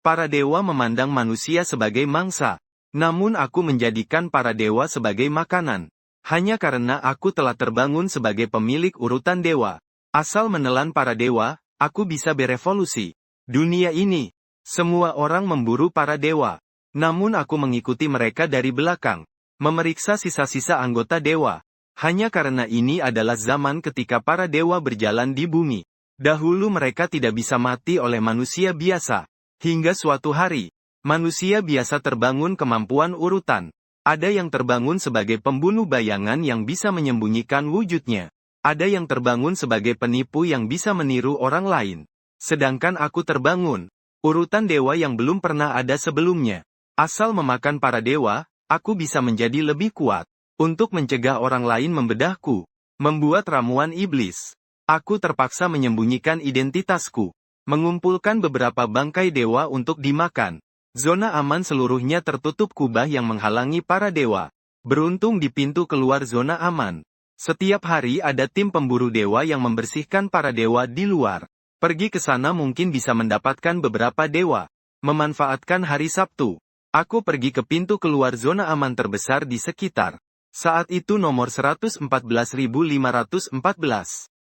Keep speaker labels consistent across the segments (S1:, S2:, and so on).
S1: Para dewa memandang manusia sebagai mangsa. Namun aku menjadikan para dewa sebagai makanan. Hanya karena aku telah terbangun sebagai pemilik urutan dewa. Asal menelan para dewa, aku bisa berevolusi. Dunia ini, semua orang memburu para dewa. Namun aku mengikuti mereka dari belakang. Memeriksa sisa-sisa anggota dewa. Hanya karena ini adalah zaman ketika para dewa berjalan di bumi. Dahulu mereka tidak bisa mati oleh manusia biasa. Hingga suatu hari, manusia biasa terbangun kemampuan urutan. Ada yang terbangun sebagai pembunuh bayangan yang bisa menyembunyikan wujudnya. Ada yang terbangun sebagai penipu yang bisa meniru orang lain. Sedangkan aku terbangun, urutan dewa yang belum pernah ada sebelumnya. Asal memakan para dewa, aku bisa menjadi lebih kuat. Untuk mencegah orang lain membedahku, membuat ramuan iblis. Aku terpaksa menyembunyikan identitasku. Mengumpulkan beberapa bangkai dewa untuk dimakan. Zona aman seluruhnya tertutup kubah yang menghalangi para dewa. Beruntung di pintu keluar zona aman. Setiap hari ada tim pemburu dewa yang membersihkan para dewa di luar. Pergi ke sana mungkin bisa mendapatkan beberapa dewa. Memanfaatkan hari Sabtu. Aku pergi ke pintu keluar zona aman terbesar di sekitar. Saat itu nomor 114.514.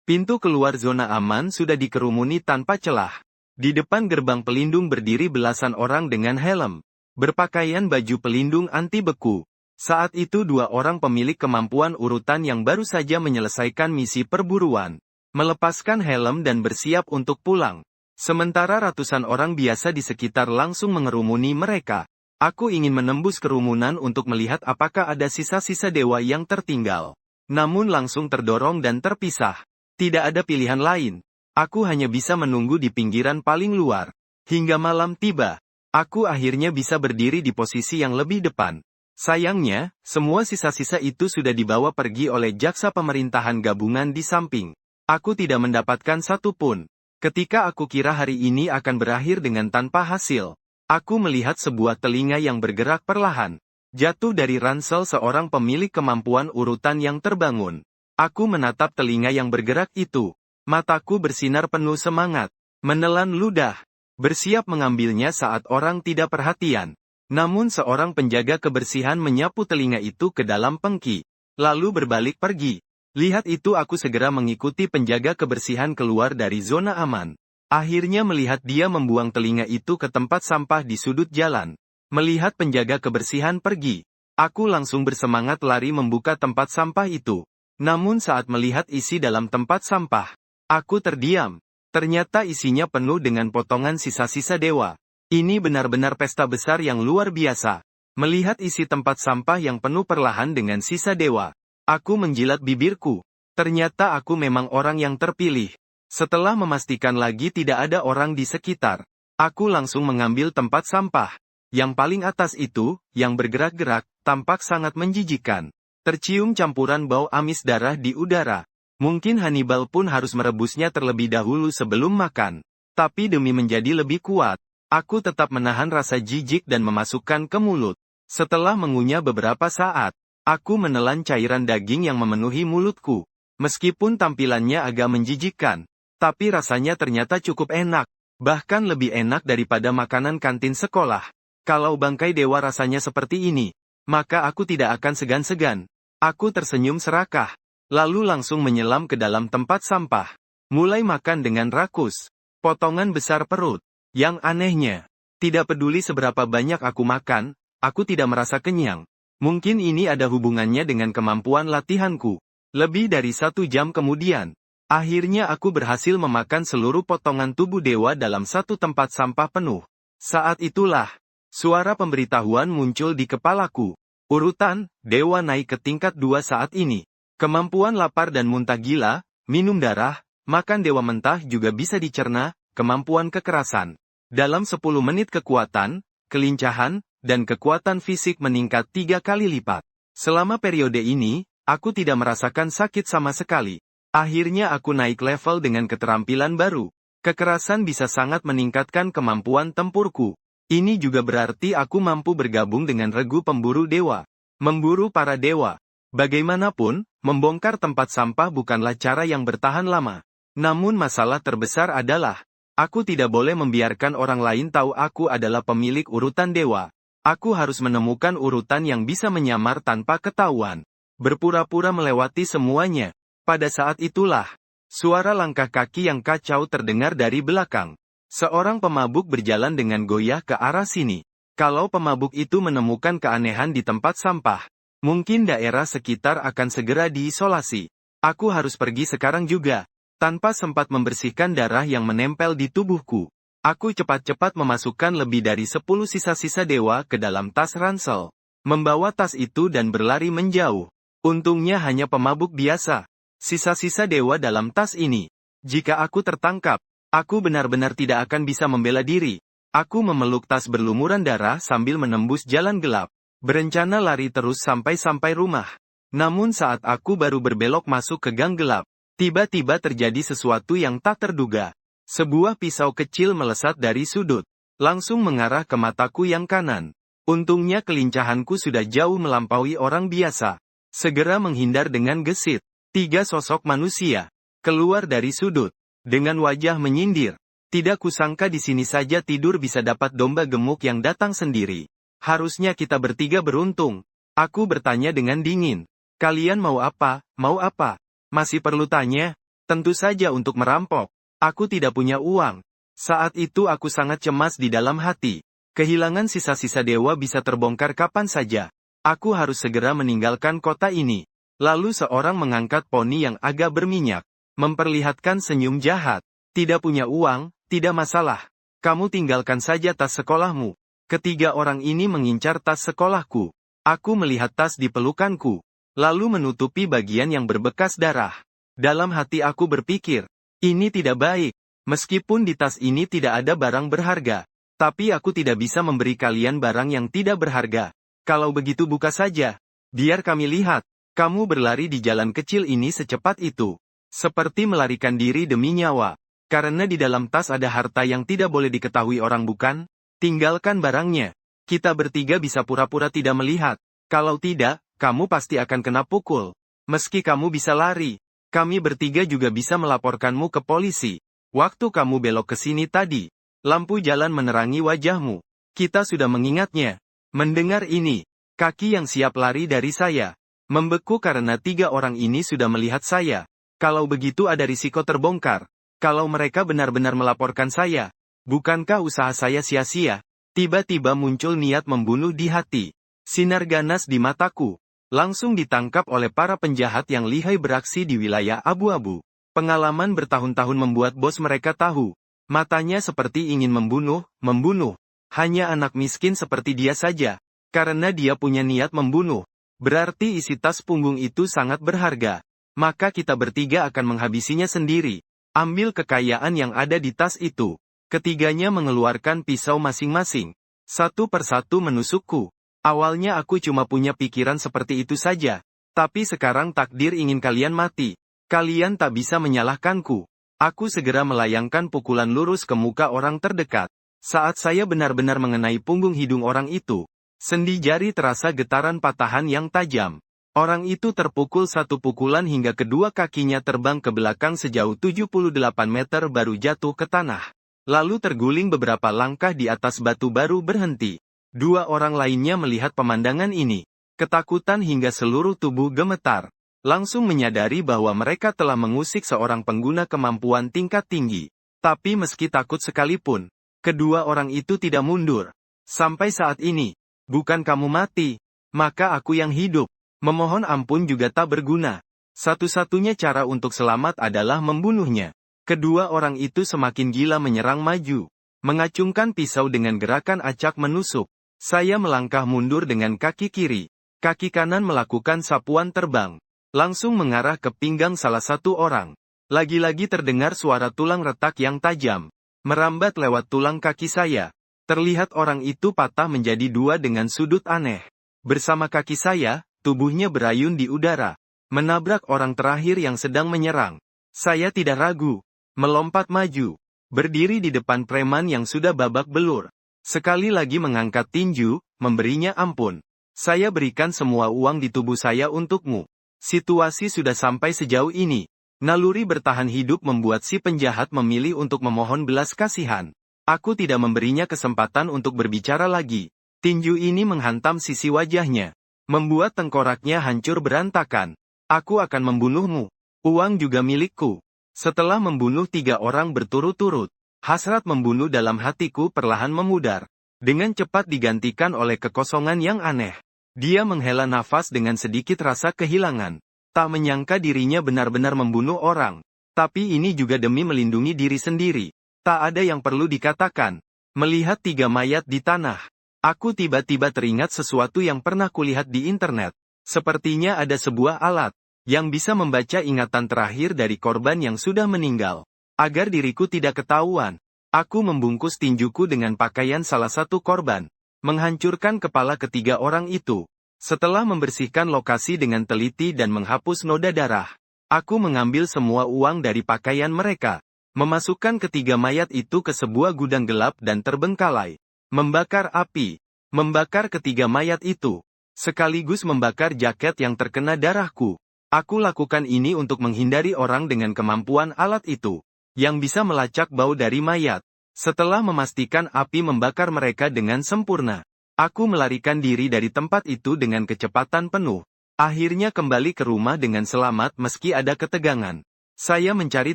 S1: Pintu keluar zona aman sudah dikerumuni tanpa celah. Di depan gerbang pelindung berdiri belasan orang dengan helm. Berpakaian baju pelindung anti beku. Saat itu dua orang pemilik kemampuan urutan yang baru saja menyelesaikan misi perburuan. Melepaskan helm dan bersiap untuk pulang. Sementara ratusan orang biasa di sekitar langsung mengerumuni mereka. Aku ingin menembus kerumunan untuk melihat apakah ada sisa-sisa dewa yang tertinggal. Namun langsung terdorong dan terpisah. Tidak ada pilihan lain. Aku hanya bisa menunggu di pinggiran paling luar. Hingga malam tiba. Aku akhirnya bisa berdiri di posisi yang lebih depan. Sayangnya, semua sisa-sisa itu sudah dibawa pergi oleh jaksa pemerintahan gabungan di samping. Aku tidak mendapatkan satu pun. Ketika aku kira hari ini akan berakhir dengan tanpa hasil. Aku melihat sebuah telinga yang bergerak perlahan. Jatuh dari ransel seorang pemilik kemampuan urutan yang terbangun. Aku menatap telinga yang bergerak itu. Mataku bersinar penuh semangat. Menelan ludah. Bersiap mengambilnya saat orang tidak perhatian. Namun seorang penjaga kebersihan menyapu telinga itu ke dalam pengki. Lalu berbalik pergi. Lihat itu aku segera mengikuti penjaga kebersihan keluar dari zona aman. Akhirnya melihat dia membuang telinga itu ke tempat sampah di sudut jalan. Melihat penjaga kebersihan pergi, aku langsung bersemangat lari membuka tempat sampah itu. Namun saat melihat isi dalam tempat sampah, aku terdiam. Ternyata isinya penuh dengan potongan sisa-sisa dewa. Ini benar-benar pesta besar yang luar biasa. Melihat isi tempat sampah yang penuh perlahan dengan sisa dewa, aku menjilat bibirku. Ternyata aku memang orang yang terpilih. Setelah memastikan lagi tidak ada orang di sekitar, aku langsung mengambil tempat sampah. Yang paling atas itu, yang bergerak-gerak, tampak sangat menjijikkan. Tercium campuran bau amis darah di udara. Mungkin Hannibal pun harus merebusnya terlebih dahulu sebelum makan. Tapi demi menjadi lebih kuat, aku tetap menahan rasa jijik dan memasukkan ke mulut. Setelah mengunyah beberapa saat, aku menelan cairan daging yang memenuhi mulutku. Meskipun tampilannya agak menjijikkan, tapi rasanya ternyata cukup enak. Bahkan lebih enak daripada makanan kantin sekolah. Kalau bangkai dewa rasanya seperti ini, maka aku tidak akan segan-segan. Aku tersenyum serakah. Lalu langsung menyelam ke dalam tempat sampah. Mulai makan dengan rakus. Potongan besar perut. Yang anehnya, tidak peduli seberapa banyak aku makan, aku tidak merasa kenyang. Mungkin ini ada hubungannya dengan kemampuan latihanku. Lebih dari 1 jam kemudian, akhirnya aku berhasil memakan seluruh potongan tubuh dewa dalam satu tempat sampah penuh. Saat itulah, suara pemberitahuan muncul di kepalaku. Urutan, dewa naik ke tingkat 2 saat ini. Kemampuan lapar dan muntah gila, minum darah, makan dewa mentah juga bisa dicerna, kemampuan kekerasan. Dalam 10 menit kekuatan, kelincahan, dan kekuatan fisik meningkat 3 kali lipat. Selama periode ini, aku tidak merasakan sakit sama sekali. Akhirnya aku naik level dengan keterampilan baru. Kekerasan bisa sangat meningkatkan kemampuan tempurku. Ini juga berarti aku mampu bergabung dengan regu pemburu dewa. Memburu para dewa. Bagaimanapun, membongkar tempat sampah bukanlah cara yang bertahan lama. Namun masalah terbesar adalah, Aku tidak boleh membiarkan orang lain tahu aku adalah pemilik urutan dewa. Aku harus menemukan urutan yang bisa menyamar tanpa ketahuan. Berpura-pura melewati semuanya. Pada saat itulah, suara langkah kaki yang kacau terdengar dari belakang. Seorang pemabuk berjalan dengan goyah ke arah sini. Kalau pemabuk itu menemukan keanehan di tempat sampah, mungkin daerah sekitar akan segera diisolasi. Aku harus pergi sekarang juga. Tanpa sempat membersihkan darah yang menempel di tubuhku, aku cepat-cepat memasukkan lebih dari 10 sisa-sisa dewa ke dalam tas ransel. Membawa tas itu dan berlari menjauh. Untungnya hanya pemabuk biasa. Sisa-sisa dewa dalam tas ini. Jika aku tertangkap, aku benar-benar tidak akan bisa membela diri. Aku memeluk tas berlumuran darah sambil menembus jalan gelap. Berencana lari terus sampai rumah. Namun saat aku baru berbelok masuk ke gang gelap, tiba-tiba terjadi sesuatu yang tak terduga. Sebuah pisau kecil melesat dari sudut, langsung mengarah ke mataku yang kanan. Untungnya kelincahanku sudah jauh melampaui orang biasa. Segera menghindar dengan gesit. 3 sosok manusia keluar dari sudut, dengan wajah menyindir. Tidak kusangka di sini saja tidur bisa dapat domba gemuk yang datang sendiri. Harusnya kita bertiga beruntung. Aku bertanya dengan dingin. Kalian mau apa? Mau apa? Masih perlu tanya? Tentu saja untuk merampok. Aku tidak punya uang. Saat itu aku sangat cemas di dalam hati. Kehilangan sisa-sisa dewa bisa terbongkar kapan saja. Aku harus segera meninggalkan kota ini. Lalu seorang mengangkat poni yang agak berminyak. Memperlihatkan senyum jahat. Tidak punya uang, tidak masalah. Kamu tinggalkan saja tas sekolahmu. Ketiga orang ini mengincar tas sekolahku. Aku melihat tas di pelukanku, lalu menutupi bagian yang berbekas darah. Dalam hati aku berpikir, ini tidak baik. Meskipun di tas ini tidak ada barang berharga, tapi aku tidak bisa memberi kalian barang yang tidak berharga. Kalau begitu buka saja. Biar kami lihat. Kamu berlari di jalan kecil ini secepat itu. Seperti melarikan diri demi nyawa. Karena di dalam tas ada harta yang tidak boleh diketahui orang bukan? Tinggalkan barangnya. Kita bertiga bisa pura-pura tidak melihat. Kalau tidak, kamu pasti akan kena pukul. Meski kamu bisa lari, kami bertiga juga bisa melaporkanmu ke polisi. Waktu kamu belok ke sini tadi, lampu jalan menerangi wajahmu. Kita sudah mengingatnya. Mendengar ini, kaki yang siap lari dari saya membeku karena 3 orang ini sudah melihat saya. Kalau begitu ada risiko terbongkar. Kalau mereka benar-benar melaporkan saya, bukankah usaha saya sia-sia? Tiba-tiba muncul niat membunuh di hati. Sinar ganas di mataku. Langsung ditangkap oleh para penjahat yang lihai beraksi di wilayah abu-abu. Pengalaman bertahun-tahun membuat bos mereka tahu. Matanya seperti ingin membunuh. Hanya anak miskin seperti dia saja. Karena dia punya niat membunuh. Berarti isi tas punggung itu sangat berharga. Maka kita bertiga akan menghabisinya sendiri. Ambil kekayaan yang ada di tas itu. Ketiganya mengeluarkan pisau masing-masing. Satu persatu menusukku. Awalnya aku cuma punya pikiran seperti itu saja. Tapi sekarang takdir ingin kalian mati. Kalian tak bisa menyalahkanku. Aku segera melayangkan pukulan lurus ke muka orang terdekat. Saat saya benar-benar mengenai punggung hidung orang itu, sendi jari terasa getaran patahan yang tajam. Orang itu terpukul satu pukulan hingga kedua kakinya terbang ke belakang sejauh 78 meter baru jatuh ke tanah. Lalu terguling beberapa langkah di atas batu baru berhenti. 2 orang lainnya melihat pemandangan ini. Ketakutan hingga seluruh tubuh gemetar. Langsung menyadari bahwa mereka telah mengusik seorang pengguna kemampuan tingkat tinggi. Tapi meski takut sekalipun, kedua orang itu tidak mundur. Sampai saat ini, bukan kamu mati, maka aku yang hidup. Memohon ampun juga tak berguna. Satu-satunya cara untuk selamat adalah membunuhnya. Kedua orang itu semakin gila menyerang maju. Mengacungkan pisau dengan gerakan acak menusuk. Saya melangkah mundur dengan kaki kiri. Kaki kanan melakukan sapuan terbang. Langsung mengarah ke pinggang salah satu orang. Lagi-lagi terdengar suara tulang retak yang tajam. Merambat lewat tulang kaki saya. Terlihat orang itu patah menjadi 2 dengan sudut aneh. Bersama kaki saya, tubuhnya berayun di udara. Menabrak orang terakhir yang sedang menyerang. Saya tidak ragu. Melompat maju. Berdiri di depan preman yang sudah babak belur. Sekali lagi mengangkat tinju, memberinya ampun. Saya berikan semua uang di tubuh saya untukmu. Situasi sudah sampai sejauh ini. Naluri bertahan hidup membuat si penjahat memilih untuk memohon belas kasihan. Aku tidak memberinya kesempatan untuk berbicara lagi. Tinju ini menghantam sisi wajahnya, membuat tengkoraknya hancur berantakan. Aku akan membunuhmu. Uang juga milikku. Setelah membunuh 3 orang berturut-turut, hasrat membunuh dalam hatiku perlahan memudar. Dengan cepat digantikan oleh kekosongan yang aneh. Dia menghela nafas dengan sedikit rasa kehilangan. Tak menyangka dirinya benar-benar membunuh orang. Tapi ini juga demi melindungi diri sendiri. Tak ada yang perlu dikatakan. Melihat 3 mayat di tanah, aku tiba-tiba teringat sesuatu yang pernah kulihat di internet. Sepertinya ada sebuah alat yang bisa membaca ingatan terakhir dari korban yang sudah meninggal. Agar diriku tidak ketahuan, aku membungkus tinjuku dengan pakaian salah satu korban, menghancurkan kepala ketiga orang itu. Setelah membersihkan lokasi dengan teliti dan menghapus noda darah, aku mengambil semua uang dari pakaian mereka, memasukkan ketiga mayat itu ke sebuah gudang gelap dan terbengkalai, membakar api, membakar ketiga mayat itu, sekaligus membakar jaket yang terkena darahku. Aku lakukan ini untuk menghindari orang dengan kemampuan alat itu, yang bisa melacak bau dari mayat. Setelah memastikan api membakar mereka dengan sempurna, aku melarikan diri dari tempat itu dengan kecepatan penuh. Akhirnya kembali ke rumah dengan selamat meski ada ketegangan. Saya mencari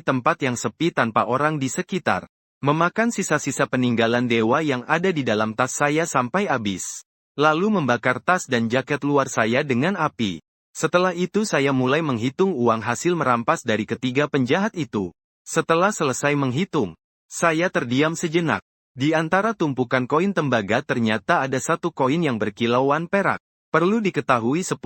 S1: tempat yang sepi tanpa orang di sekitar, memakan sisa-sisa peninggalan dewa yang ada di dalam tas saya sampai habis. Lalu membakar tas dan jaket luar saya dengan api. Setelah itu saya mulai menghitung uang hasil merampas dari ketiga penjahat itu. Setelah selesai menghitung, saya terdiam sejenak. Di antara tumpukan koin tembaga ternyata ada satu koin yang berkilauan perak. Perlu diketahui 10.000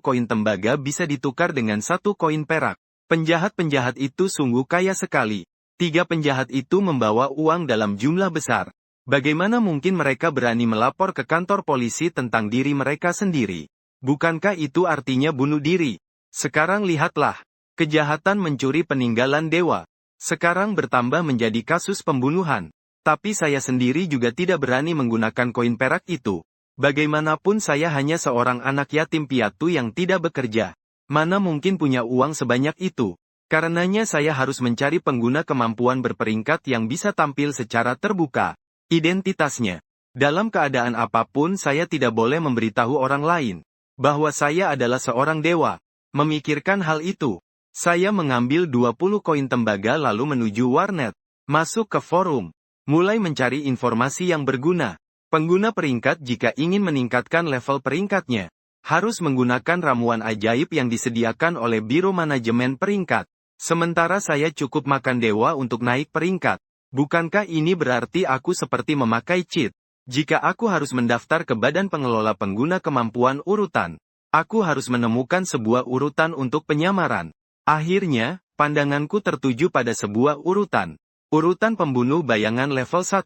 S1: koin tembaga bisa ditukar dengan satu koin perak. Penjahat-penjahat itu sungguh kaya sekali. 3 penjahat itu membawa uang dalam jumlah besar. Bagaimana mungkin mereka berani melapor ke kantor polisi tentang diri mereka sendiri? Bukankah itu artinya bunuh diri? Sekarang lihatlah. Kejahatan mencuri peninggalan dewa sekarang bertambah menjadi kasus pembunuhan. Tapi saya sendiri juga tidak berani menggunakan koin perak itu. Bagaimanapun saya hanya seorang anak yatim piatu yang tidak bekerja. Mana mungkin punya uang sebanyak itu. Karenanya saya harus mencari pengguna kemampuan berperingkat yang bisa tampil secara terbuka. Identitasnya. Dalam keadaan apapun saya tidak boleh memberitahu orang lain bahwa saya adalah seorang dewa. Memikirkan hal itu, saya mengambil 20 koin tembaga lalu menuju warnet. Masuk ke forum. Mulai mencari informasi yang berguna. Pengguna peringkat jika ingin meningkatkan level peringkatnya, harus menggunakan ramuan ajaib yang disediakan oleh Biro Manajemen Peringkat. Sementara saya cukup makan dewa untuk naik peringkat. Bukankah ini berarti aku seperti memakai cheat? Jika aku harus mendaftar ke Badan Pengelola Pengguna Kemampuan Urutan, aku harus menemukan sebuah urutan untuk penyamaran. Akhirnya, pandanganku tertuju pada sebuah urutan. Urutan pembunuh bayangan level 1.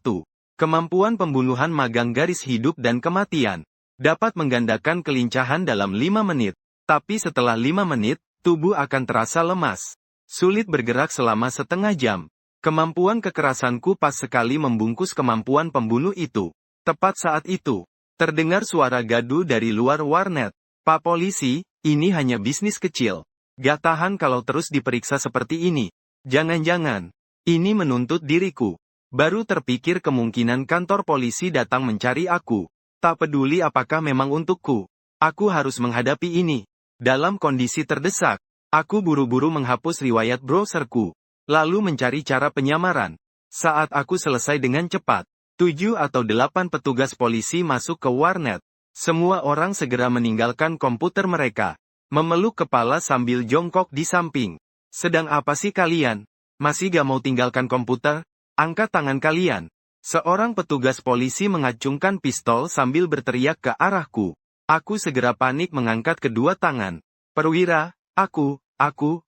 S1: Kemampuan pembunuhan magang garis hidup dan kematian. Dapat menggandakan kelincahan dalam 5 menit. Tapi setelah 5 menit, tubuh akan terasa lemas. Sulit bergerak selama setengah jam. Kemampuan kekerasanku pas sekali membungkus kemampuan pembunuh itu. Tepat saat itu, terdengar suara gaduh dari luar warnet. Pak polisi, ini hanya bisnis kecil. Gak tahan kalau terus diperiksa seperti ini. Jangan-jangan ini menuntut diriku. Baru terpikir kemungkinan kantor polisi datang mencari aku. Tak peduli apakah memang untukku. Aku harus menghadapi ini. Dalam kondisi terdesak, aku buru-buru menghapus riwayat browserku. Lalu mencari cara penyamaran. Saat aku selesai dengan cepat, 7 atau 8 petugas polisi masuk ke warnet. Semua orang segera meninggalkan komputer mereka. Memeluk kepala sambil jongkok di samping. Sedang apa sih kalian? Masih gak mau tinggalkan komputer? Angkat tangan kalian. Seorang petugas polisi mengacungkan pistol sambil berteriak ke arahku. Aku segera panik mengangkat kedua tangan. Perwira, aku,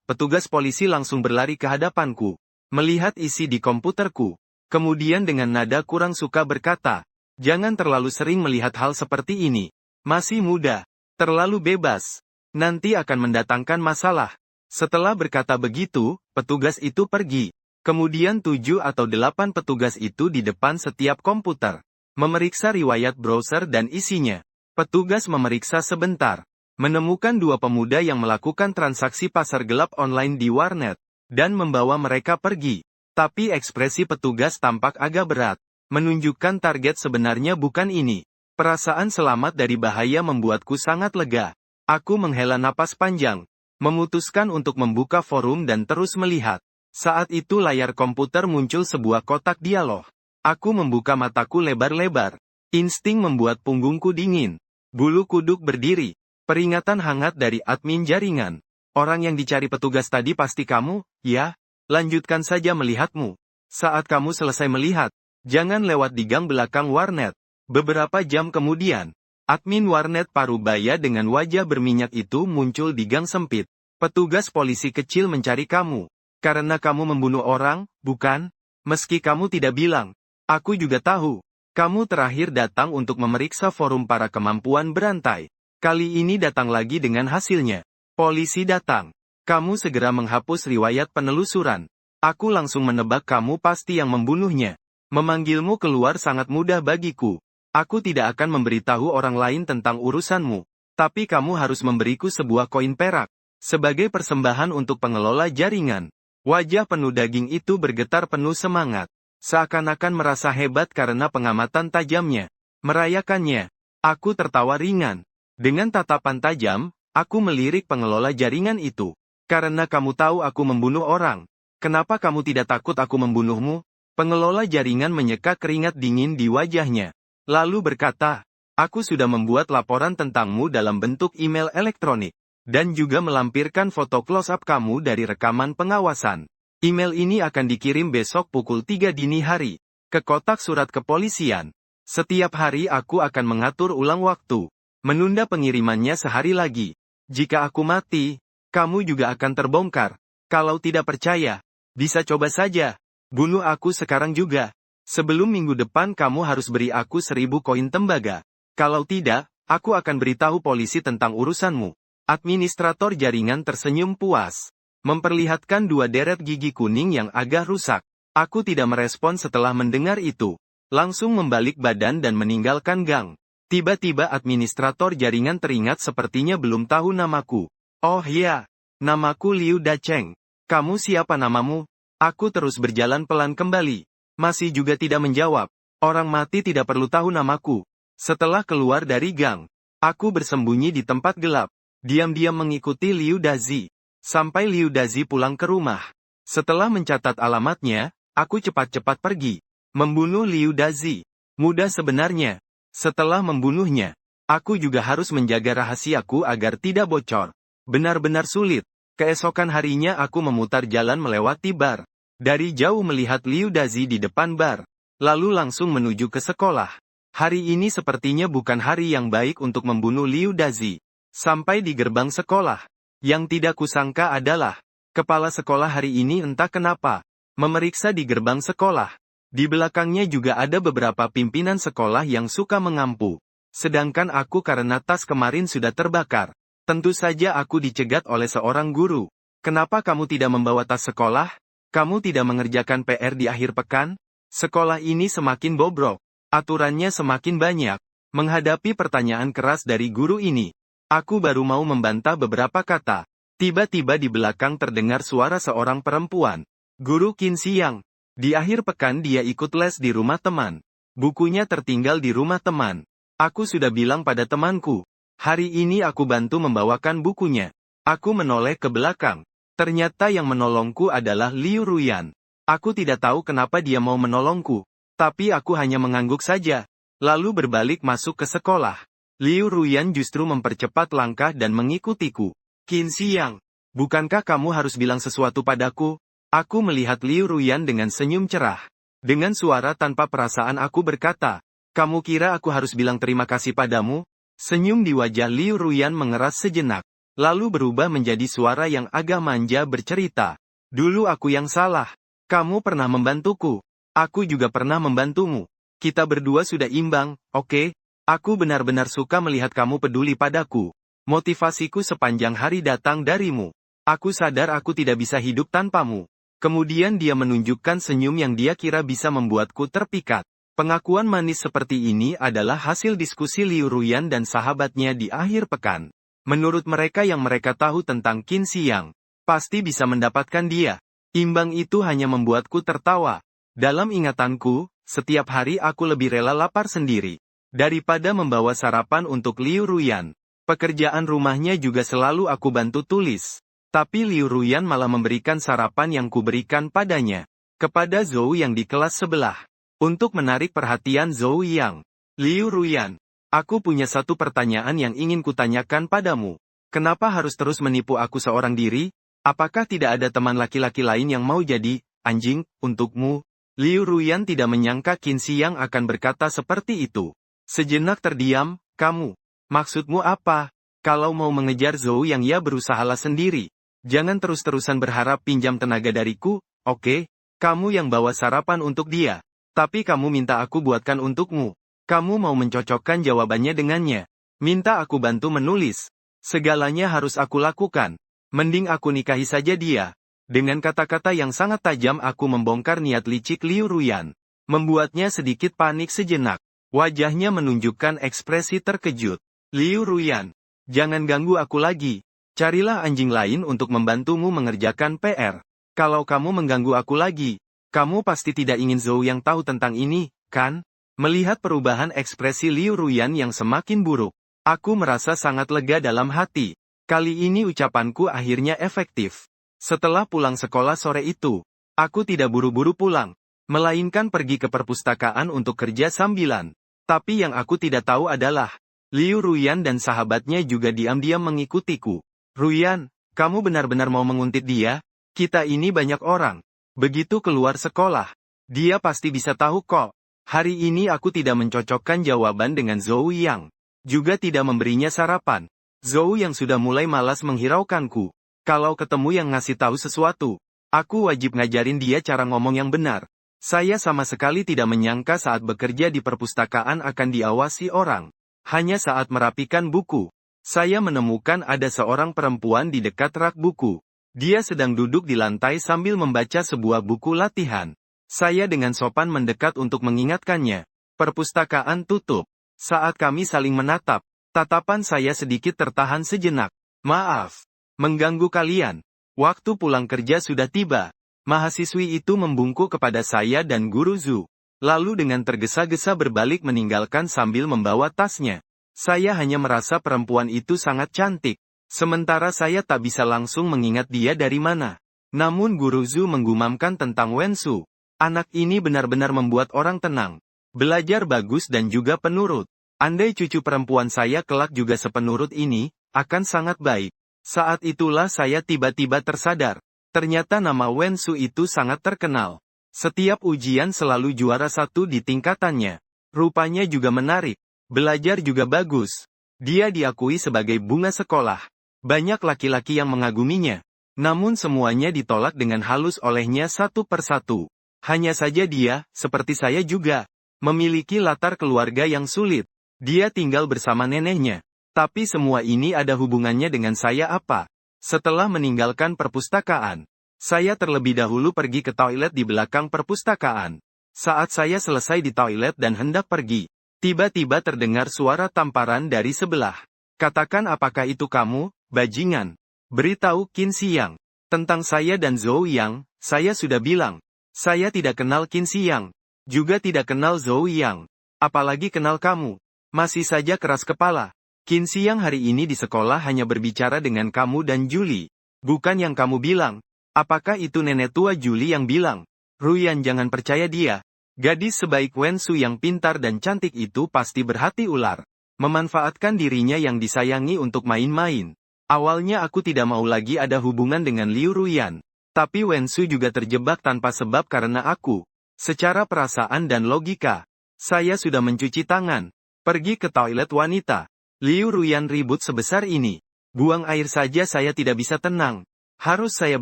S1: petugas polisi langsung berlari ke hadapanku. Melihat isi di komputerku. Kemudian dengan nada kurang suka berkata, jangan terlalu sering melihat hal seperti ini. Masih muda. Terlalu bebas. Nanti akan mendatangkan masalah. Setelah berkata begitu, petugas itu pergi. Kemudian 7 atau 8 petugas itu di depan setiap komputer. Memeriksa riwayat browser dan isinya. Petugas memeriksa sebentar. Menemukan 2 pemuda yang melakukan transaksi pasar gelap online di warnet. dan membawa mereka pergi. Tapi ekspresi petugas tampak agak berat, menunjukkan target sebenarnya bukan ini. Perasaan selamat dari bahaya membuatku sangat lega. Aku menghela napas panjang, memutuskan untuk membuka forum dan terus melihat. Saat itu layar komputer muncul sebuah kotak dialog. Aku membuka mataku lebar-lebar. Insting membuat punggungku dingin. Bulu kuduk berdiri. Peringatan hangat dari admin jaringan. Orang yang dicari petugas tadi pasti kamu, ya? Lanjutkan saja melihatmu. Saat kamu selesai melihat, jangan lewat di gang belakang warnet. Beberapa jam kemudian, admin warnet Parubaya dengan wajah berminyak itu muncul di gang sempit. Petugas polisi kecil mencari kamu. Karena kamu membunuh orang, bukan? Meski kamu tidak bilang. Aku juga tahu. Kamu terakhir datang untuk memeriksa forum para kemampuan berantai. Kali ini datang lagi dengan hasilnya. Polisi datang. Kamu segera menghapus riwayat penelusuran. Aku langsung menebak kamu pasti yang membunuhnya. Memanggilmu keluar sangat mudah bagiku. Aku tidak akan memberitahu orang lain tentang urusanmu. Tapi kamu harus memberiku sebuah koin perak. Sebagai persembahan untuk pengelola jaringan. Wajah penuh daging itu bergetar penuh semangat. Seakan-akan merasa hebat karena pengamatan tajamnya. Merayakannya. Aku tertawa ringan. Dengan tatapan tajam, aku melirik pengelola jaringan itu. Karena kamu tahu aku membunuh orang. Kenapa kamu tidak takut aku membunuhmu? Pengelola jaringan menyeka keringat dingin di wajahnya. Lalu berkata, aku sudah membuat laporan tentangmu dalam bentuk email elektronik. Dan juga melampirkan foto close-up kamu dari rekaman pengawasan. Email ini akan dikirim besok pukul 3 dini hari. Ke kotak surat kepolisian. Setiap hari aku akan mengatur ulang waktu. Menunda pengirimannya sehari lagi. Jika aku mati, kamu juga akan terbongkar. Kalau tidak percaya, bisa coba saja. Bunuh aku sekarang juga. Sebelum minggu depan kamu harus beri aku 1000 koin tembaga. Kalau tidak, aku akan beritahu polisi tentang urusanmu. Administrator jaringan tersenyum puas. Memperlihatkan 2 deret gigi kuning yang agak rusak. Aku tidak merespon setelah mendengar itu. Langsung membalik badan dan meninggalkan gang. Tiba-tiba administrator jaringan teringat sepertinya belum tahu namaku. Oh ya, namaku Liu Dacheng. Kamu siapa namamu? Aku terus berjalan pelan kembali. Masih juga tidak menjawab. Orang mati tidak perlu tahu namaku. Setelah keluar dari gang, aku bersembunyi di tempat gelap. Diam-diam mengikuti Liu Dazi. Sampai Liu Dazi pulang ke rumah. Setelah mencatat alamatnya, aku cepat-cepat pergi. Membunuh Liu Dazi. Mudah sebenarnya. Setelah membunuhnya, aku juga harus menjaga rahasiaku agar tidak bocor. Benar-benar sulit. Keesokan harinya aku memutar jalan melewati bar. Dari jauh melihat Liu Dazi di depan bar. Lalu langsung menuju ke sekolah. Hari ini sepertinya bukan hari yang baik untuk membunuh Liu Dazi. Sampai di gerbang sekolah. Yang tidak kusangka adalah, kepala sekolah hari ini entah kenapa, memeriksa di gerbang sekolah. Di belakangnya juga ada beberapa pimpinan sekolah yang suka mengampu. Sedangkan aku karena tas kemarin sudah terbakar. Tentu saja aku dicegat oleh seorang guru. Kenapa kamu tidak membawa tas sekolah? Kamu tidak mengerjakan PR di akhir pekan? Sekolah ini semakin bobrok. Aturannya semakin banyak. Menghadapi pertanyaan keras dari guru ini. Aku baru mau membantah beberapa kata. Tiba-tiba di belakang terdengar suara seorang perempuan. Guru Qin Xiang. Di akhir pekan dia ikut les di rumah teman. Bukunya tertinggal di rumah teman. Aku sudah bilang pada temanku. Hari ini aku bantu membawakan bukunya. Aku menoleh ke belakang. Ternyata yang menolongku adalah Liu Ruyan. Aku tidak tahu kenapa dia mau menolongku. Tapi aku hanya mengangguk saja. Lalu berbalik masuk ke sekolah. Liu Ruyan justru mempercepat langkah dan mengikutiku. Qin Xiang, bukankah kamu harus bilang sesuatu padaku? Aku melihat Liu Ruyan dengan senyum cerah. Dengan suara tanpa perasaan aku berkata, kamu kira aku harus bilang terima kasih padamu? Senyum di wajah Liu Ruyan mengeras sejenak. Lalu berubah menjadi suara yang agak manja bercerita. Dulu aku yang salah. Kamu pernah membantuku. Aku juga pernah membantumu. Kita berdua sudah imbang, oke? Aku benar-benar suka melihat kamu peduli padaku. Motivasiku sepanjang hari datang darimu. Aku sadar aku tidak bisa hidup tanpamu. Kemudian dia menunjukkan senyum yang dia kira bisa membuatku terpikat. Pengakuan manis seperti ini adalah hasil diskusi Liu Ruyan dan sahabatnya di akhir pekan. Menurut mereka yang mereka tahu tentang Qin Xiang, pasti bisa mendapatkan dia. Imbang itu hanya membuatku tertawa. Dalam ingatanku, setiap hari aku lebih rela lapar sendiri daripada membawa sarapan untuk Liu Ruyan. Pekerjaan rumahnya juga selalu aku bantu tulis. Tapi Liu Ruyan malah memberikan sarapan yang kuberikan padanya kepada Zhou yang di kelas sebelah. Untuk menarik perhatian Zhou Yang. Liu Ruyan, aku punya satu pertanyaan yang ingin kutanyakan padamu. Kenapa harus terus menipu aku seorang diri? Apakah tidak ada teman laki-laki lain yang mau jadi anjing untukmu? Liu Ruyan tidak menyangka Qin Xiang akan berkata seperti itu. Sejenak terdiam, kamu. Maksudmu apa? Kalau mau mengejar Zhou yang ya berusahalah sendiri. Jangan terus-terusan berharap pinjam tenaga dariku, oke? Kamu yang bawa sarapan untuk dia. Tapi kamu minta aku buatkan untukmu. Kamu mau mencocokkan jawabannya dengannya. Minta aku bantu menulis. Segalanya harus aku lakukan. Mending aku nikahi saja dia. Dengan kata-kata yang sangat tajam aku membongkar niat licik Liu Ruyan. Membuatnya sedikit panik sejenak. Wajahnya menunjukkan ekspresi terkejut. Liu Ruyan, jangan ganggu aku lagi. Carilah anjing lain untuk membantumu mengerjakan PR. Kalau kamu mengganggu aku lagi, kamu pasti tidak ingin Zhou yang tahu tentang ini, kan? Melihat perubahan ekspresi Liu Ruyan yang semakin buruk, aku merasa sangat lega dalam hati. Kali ini ucapanku akhirnya efektif. Setelah pulang sekolah sore itu, aku tidak buru-buru pulang, melainkan pergi ke perpustakaan untuk kerja sambilan. Tapi yang aku tidak tahu adalah, Liu Ruyan dan sahabatnya juga diam-diam mengikutiku. Ruyan, kamu benar-benar mau menguntit dia? Kita ini banyak orang. Begitu keluar sekolah, dia pasti bisa tahu kok. Hari ini aku tidak mencocokkan jawaban dengan Zhou Yang. Juga tidak memberinya sarapan. Zhou yang sudah mulai malas menghiraukanku. Kalau ketemu yang ngasih tahu sesuatu, aku wajib ngajarin dia cara ngomong yang benar. Saya sama sekali tidak menyangka saat bekerja di perpustakaan akan diawasi orang. Hanya saat merapikan buku, saya menemukan ada seorang perempuan di dekat rak buku. Dia sedang duduk di lantai sambil membaca sebuah buku latihan. Saya dengan sopan mendekat untuk mengingatkannya. Perpustakaan tutup. Saat kami saling menatap, tatapan saya sedikit tertahan sejenak. Maaf, mengganggu kalian. Waktu pulang kerja sudah tiba. Mahasiswi itu membungkuk kepada saya dan Guru Zhu. Lalu dengan tergesa-gesa berbalik meninggalkan sambil membawa tasnya. Saya hanya merasa perempuan itu sangat cantik. Sementara saya tak bisa langsung mengingat dia dari mana. Namun Guru Zhu menggumamkan tentang Wen Su. Anak ini benar-benar membuat orang tenang. Belajar bagus dan juga penurut. Andai cucu perempuan saya kelak juga sepenurut ini, akan sangat baik. Saat itulah saya tiba-tiba tersadar. Ternyata nama Wen Su itu sangat terkenal. Setiap ujian selalu juara satu di tingkatannya. Rupanya juga menarik. Belajar juga bagus. Dia diakui sebagai bunga sekolah. Banyak laki-laki yang mengaguminya. Namun semuanya ditolak dengan halus olehnya satu persatu. Hanya saja dia, seperti saya juga, memiliki latar keluarga yang sulit. Dia tinggal bersama neneknya. Tapi semua ini ada hubungannya dengan saya apa? Setelah meninggalkan perpustakaan, saya terlebih dahulu pergi ke toilet di belakang perpustakaan. Saat saya selesai di toilet dan hendak pergi, tiba-tiba terdengar suara tamparan dari sebelah. Katakan apakah itu kamu, bajingan? Beritahu Qin Xiang. Tentang saya dan Zhou Yang, saya sudah bilang. Saya tidak kenal Qin Xiang. Juga tidak kenal Zhou Yang. Apalagi kenal kamu. Masih saja keras kepala. Qin Xiang hari ini di sekolah hanya berbicara dengan kamu dan Julie. Bukan yang kamu bilang. Apakah itu nenek tua Julie yang bilang? Ruyan jangan percaya dia. Gadis sebaik Wen Su yang pintar dan cantik itu pasti berhati ular. Memanfaatkan dirinya yang disayangi untuk main-main. Awalnya aku tidak mau lagi ada hubungan dengan Liu Ruyan. Tapi Wen Su juga terjebak tanpa sebab karena aku. Secara perasaan dan logika, saya sudah mencuci tangan. Pergi ke toilet wanita. Liu Ruyan ribut sebesar ini. Buang air saja saya tidak bisa tenang. Harus saya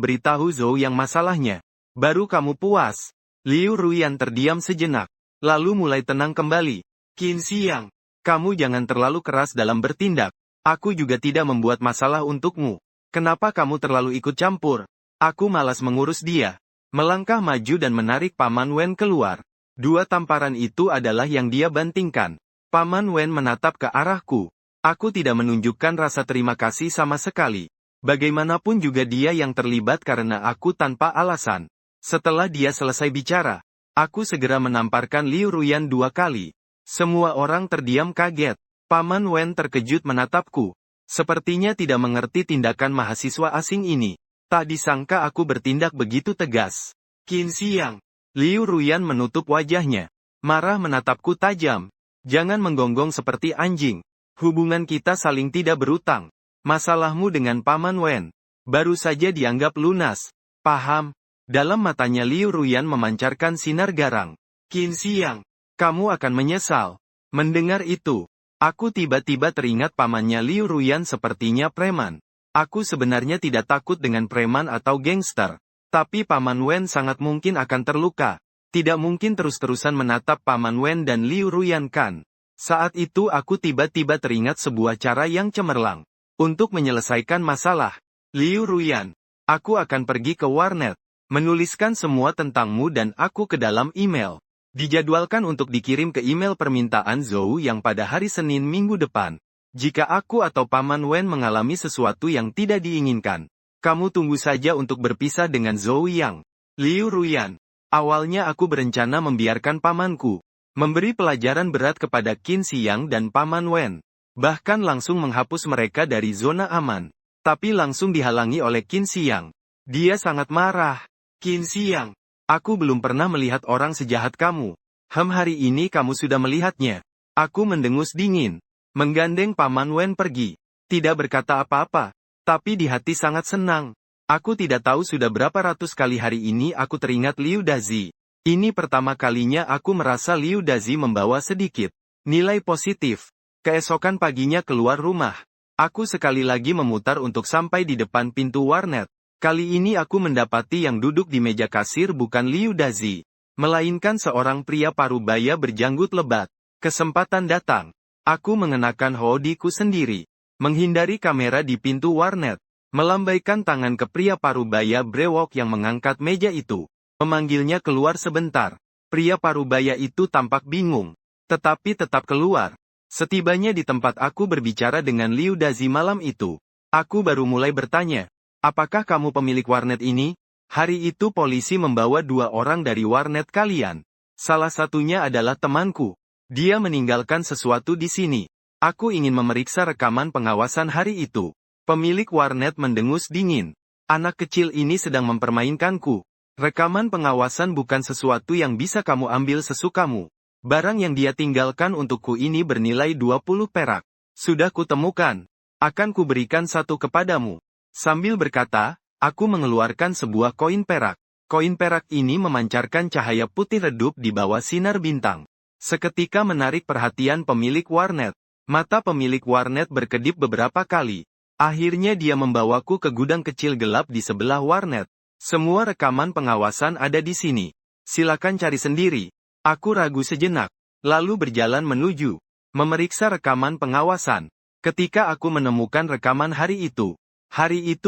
S1: beritahu Zhou yang masalahnya. Baru kamu puas. Liu Ruyan terdiam sejenak. Lalu mulai tenang kembali. Qin Xiang, kamu jangan terlalu keras dalam bertindak. Aku juga tidak membuat masalah untukmu. Kenapa kamu terlalu ikut campur? Aku malas mengurus dia. Melangkah maju dan menarik Paman Wen keluar. Dua tamparan itu adalah yang dia bantingkan. Paman Wen menatap ke arahku. Aku tidak menunjukkan rasa terima kasih sama sekali. Bagaimanapun juga dia yang terlibat karena aku tanpa alasan. Setelah dia selesai bicara, aku segera menamparkan Liu Ruyan 2 kali. Semua orang terdiam kaget. Paman Wen terkejut menatapku. Sepertinya tidak mengerti tindakan mahasiswa asing ini. Tak disangka aku bertindak begitu tegas. Qin Xiang. Liu Ruyan menutup wajahnya. Marah menatapku tajam. Jangan menggonggong seperti anjing. Hubungan kita saling tidak berutang. Masalahmu dengan Paman Wen baru saja dianggap lunas. Paham? Dalam matanya Liu Ruyan memancarkan sinar garang. Qin Xiang, kamu akan menyesal. Mendengar itu, aku tiba-tiba teringat pamannya Liu Ruyan sepertinya preman. Aku sebenarnya tidak takut dengan preman atau gangster. Tapi Paman Wen sangat mungkin akan terluka. Tidak mungkin terus-terusan menatap Paman Wen dan Liu Ruyan kan. Saat itu aku tiba-tiba teringat sebuah cara yang cemerlang. Untuk menyelesaikan masalah, Liu Ruyan, aku akan pergi ke warnet, menuliskan semua tentangmu dan aku ke dalam email. Dijadwalkan untuk dikirim ke email permintaan Zhou yang pada hari Senin minggu depan. Jika aku atau Paman Wen mengalami sesuatu yang tidak diinginkan, kamu tunggu saja untuk berpisah dengan Zhou Yang. Liu Ruyan, awalnya aku berencana membiarkan pamanku memberi pelajaran berat kepada Qin Xiang dan Paman Wen. Bahkan langsung menghapus mereka dari zona aman. Tapi langsung dihalangi oleh Qin Xiang. Dia sangat marah. Qin Xiang, aku belum pernah melihat orang sejahat kamu. Hari ini kamu sudah melihatnya. Aku mendengus dingin. Menggandeng Paman Wen pergi. Tidak berkata apa-apa. Tapi di hati sangat senang. Aku tidak tahu sudah berapa ratus kali hari ini aku teringat Liu Dazi. Ini pertama kalinya aku merasa Liu Dazi membawa sedikit nilai positif. Keesokan paginya keluar rumah. Aku sekali lagi memutar untuk sampai di depan pintu warnet. Kali ini aku mendapati yang duduk di meja kasir bukan Liu Dazi, melainkan seorang pria parubaya berjanggut lebat. Kesempatan datang. Aku mengenakan hoodie-ku sendiri, menghindari kamera di pintu warnet, melambaikan tangan ke pria parubaya brewok yang mengangkat meja itu, memanggilnya keluar sebentar. Pria parubaya itu tampak bingung, tetapi tetap keluar. Setibanya di tempat aku berbicara dengan Liu Dazi malam itu, aku baru mulai bertanya, apakah kamu pemilik warnet ini? Hari itu polisi membawa 2 orang dari warnet kalian. Salah satunya adalah temanku. Dia meninggalkan sesuatu di sini. Aku ingin memeriksa rekaman pengawasan hari itu. Pemilik warnet mendengus dingin. Anak kecil ini sedang mempermainkanku. Rekaman pengawasan bukan sesuatu yang bisa kamu ambil sesukamu. Barang yang dia tinggalkan untukku ini bernilai 20 perak. Sudah kutemukan. Akan kuberikan 1 kepadamu. Sambil berkata, aku mengeluarkan sebuah koin perak. Koin perak ini memancarkan cahaya putih redup di bawah sinar bintang. Seketika menarik perhatian pemilik warnet. Mata pemilik warnet berkedip beberapa kali. Akhirnya dia membawaku ke gudang kecil gelap di sebelah warnet. Semua rekaman pengawasan ada di sini. Silakan cari sendiri. Aku ragu sejenak, lalu berjalan menuju, memeriksa rekaman pengawasan. Ketika aku menemukan rekaman hari itu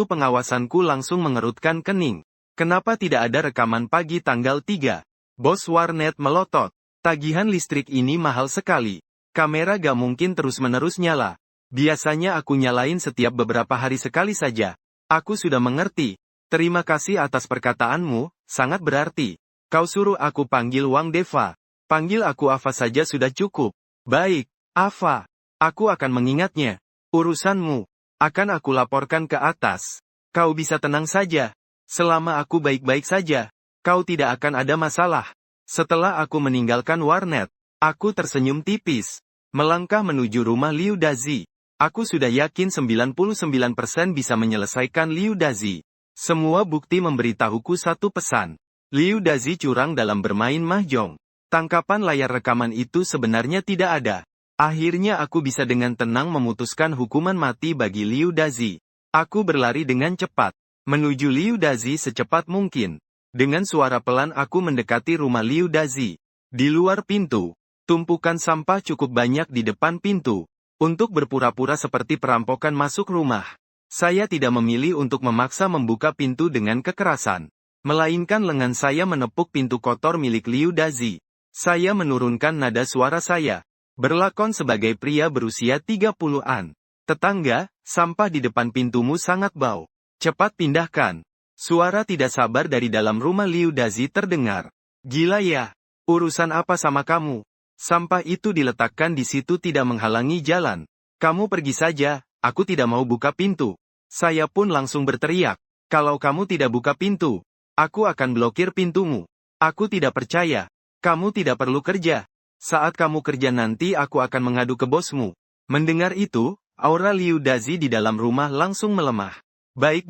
S1: pengawasanku langsung mengerutkan kening. Kenapa tidak ada rekaman pagi tanggal 3? Bos warnet melotot. Tagihan listrik ini mahal sekali. Kamera gak mungkin terus-menerus nyala. Biasanya aku nyalain setiap beberapa hari sekali saja. Aku sudah mengerti. Terima kasih atas perkataanmu, sangat berarti. Kau suruh aku panggil Wang Deva. Panggil aku Ava saja sudah cukup. Baik, Ava. Aku akan mengingatnya. Urusanmu akan aku laporkan ke atas. Kau bisa tenang saja. Selama aku baik-baik saja, kau tidak akan ada masalah. Setelah aku meninggalkan warnet, aku tersenyum tipis. Melangkah menuju rumah Liu Dazi. Aku sudah yakin 99% bisa menyelesaikan Liu Dazi. Semua bukti memberitahuku satu pesan. Liu Dazi curang dalam bermain mahjong. Tangkapan layar rekaman itu sebenarnya tidak ada. Akhirnya aku bisa dengan tenang memutuskan hukuman mati bagi Liu Dazi. Aku berlari dengan cepat, menuju Liu Dazi secepat mungkin. Dengan suara pelan aku mendekati rumah Liu Dazi. Di luar pintu, tumpukan sampah cukup banyak di depan pintu. Untuk berpura-pura seperti perampokan masuk rumah, saya tidak memilih untuk memaksa membuka pintu dengan kekerasan. Melainkan lengan saya menepuk pintu kotor milik Liu Dazi. Saya menurunkan nada suara saya. Berlakon sebagai pria berusia 30-an. Tetangga, sampah di depan pintumu sangat bau. Cepat pindahkan. Suara tidak sabar dari dalam rumah Liu Dazi terdengar. Gila ya? Urusan apa sama kamu? Sampah itu diletakkan di situ tidak menghalangi jalan. Kamu pergi saja, aku tidak mau buka pintu. Saya pun langsung berteriak. Kalau kamu tidak buka pintu, aku akan blokir pintumu. Aku tidak percaya. Kamu tidak perlu kerja. Saat kamu kerja nanti aku akan mengadu ke bosmu. Mendengar itu, aura Liu Dazi di dalam rumah langsung melemah. Baik.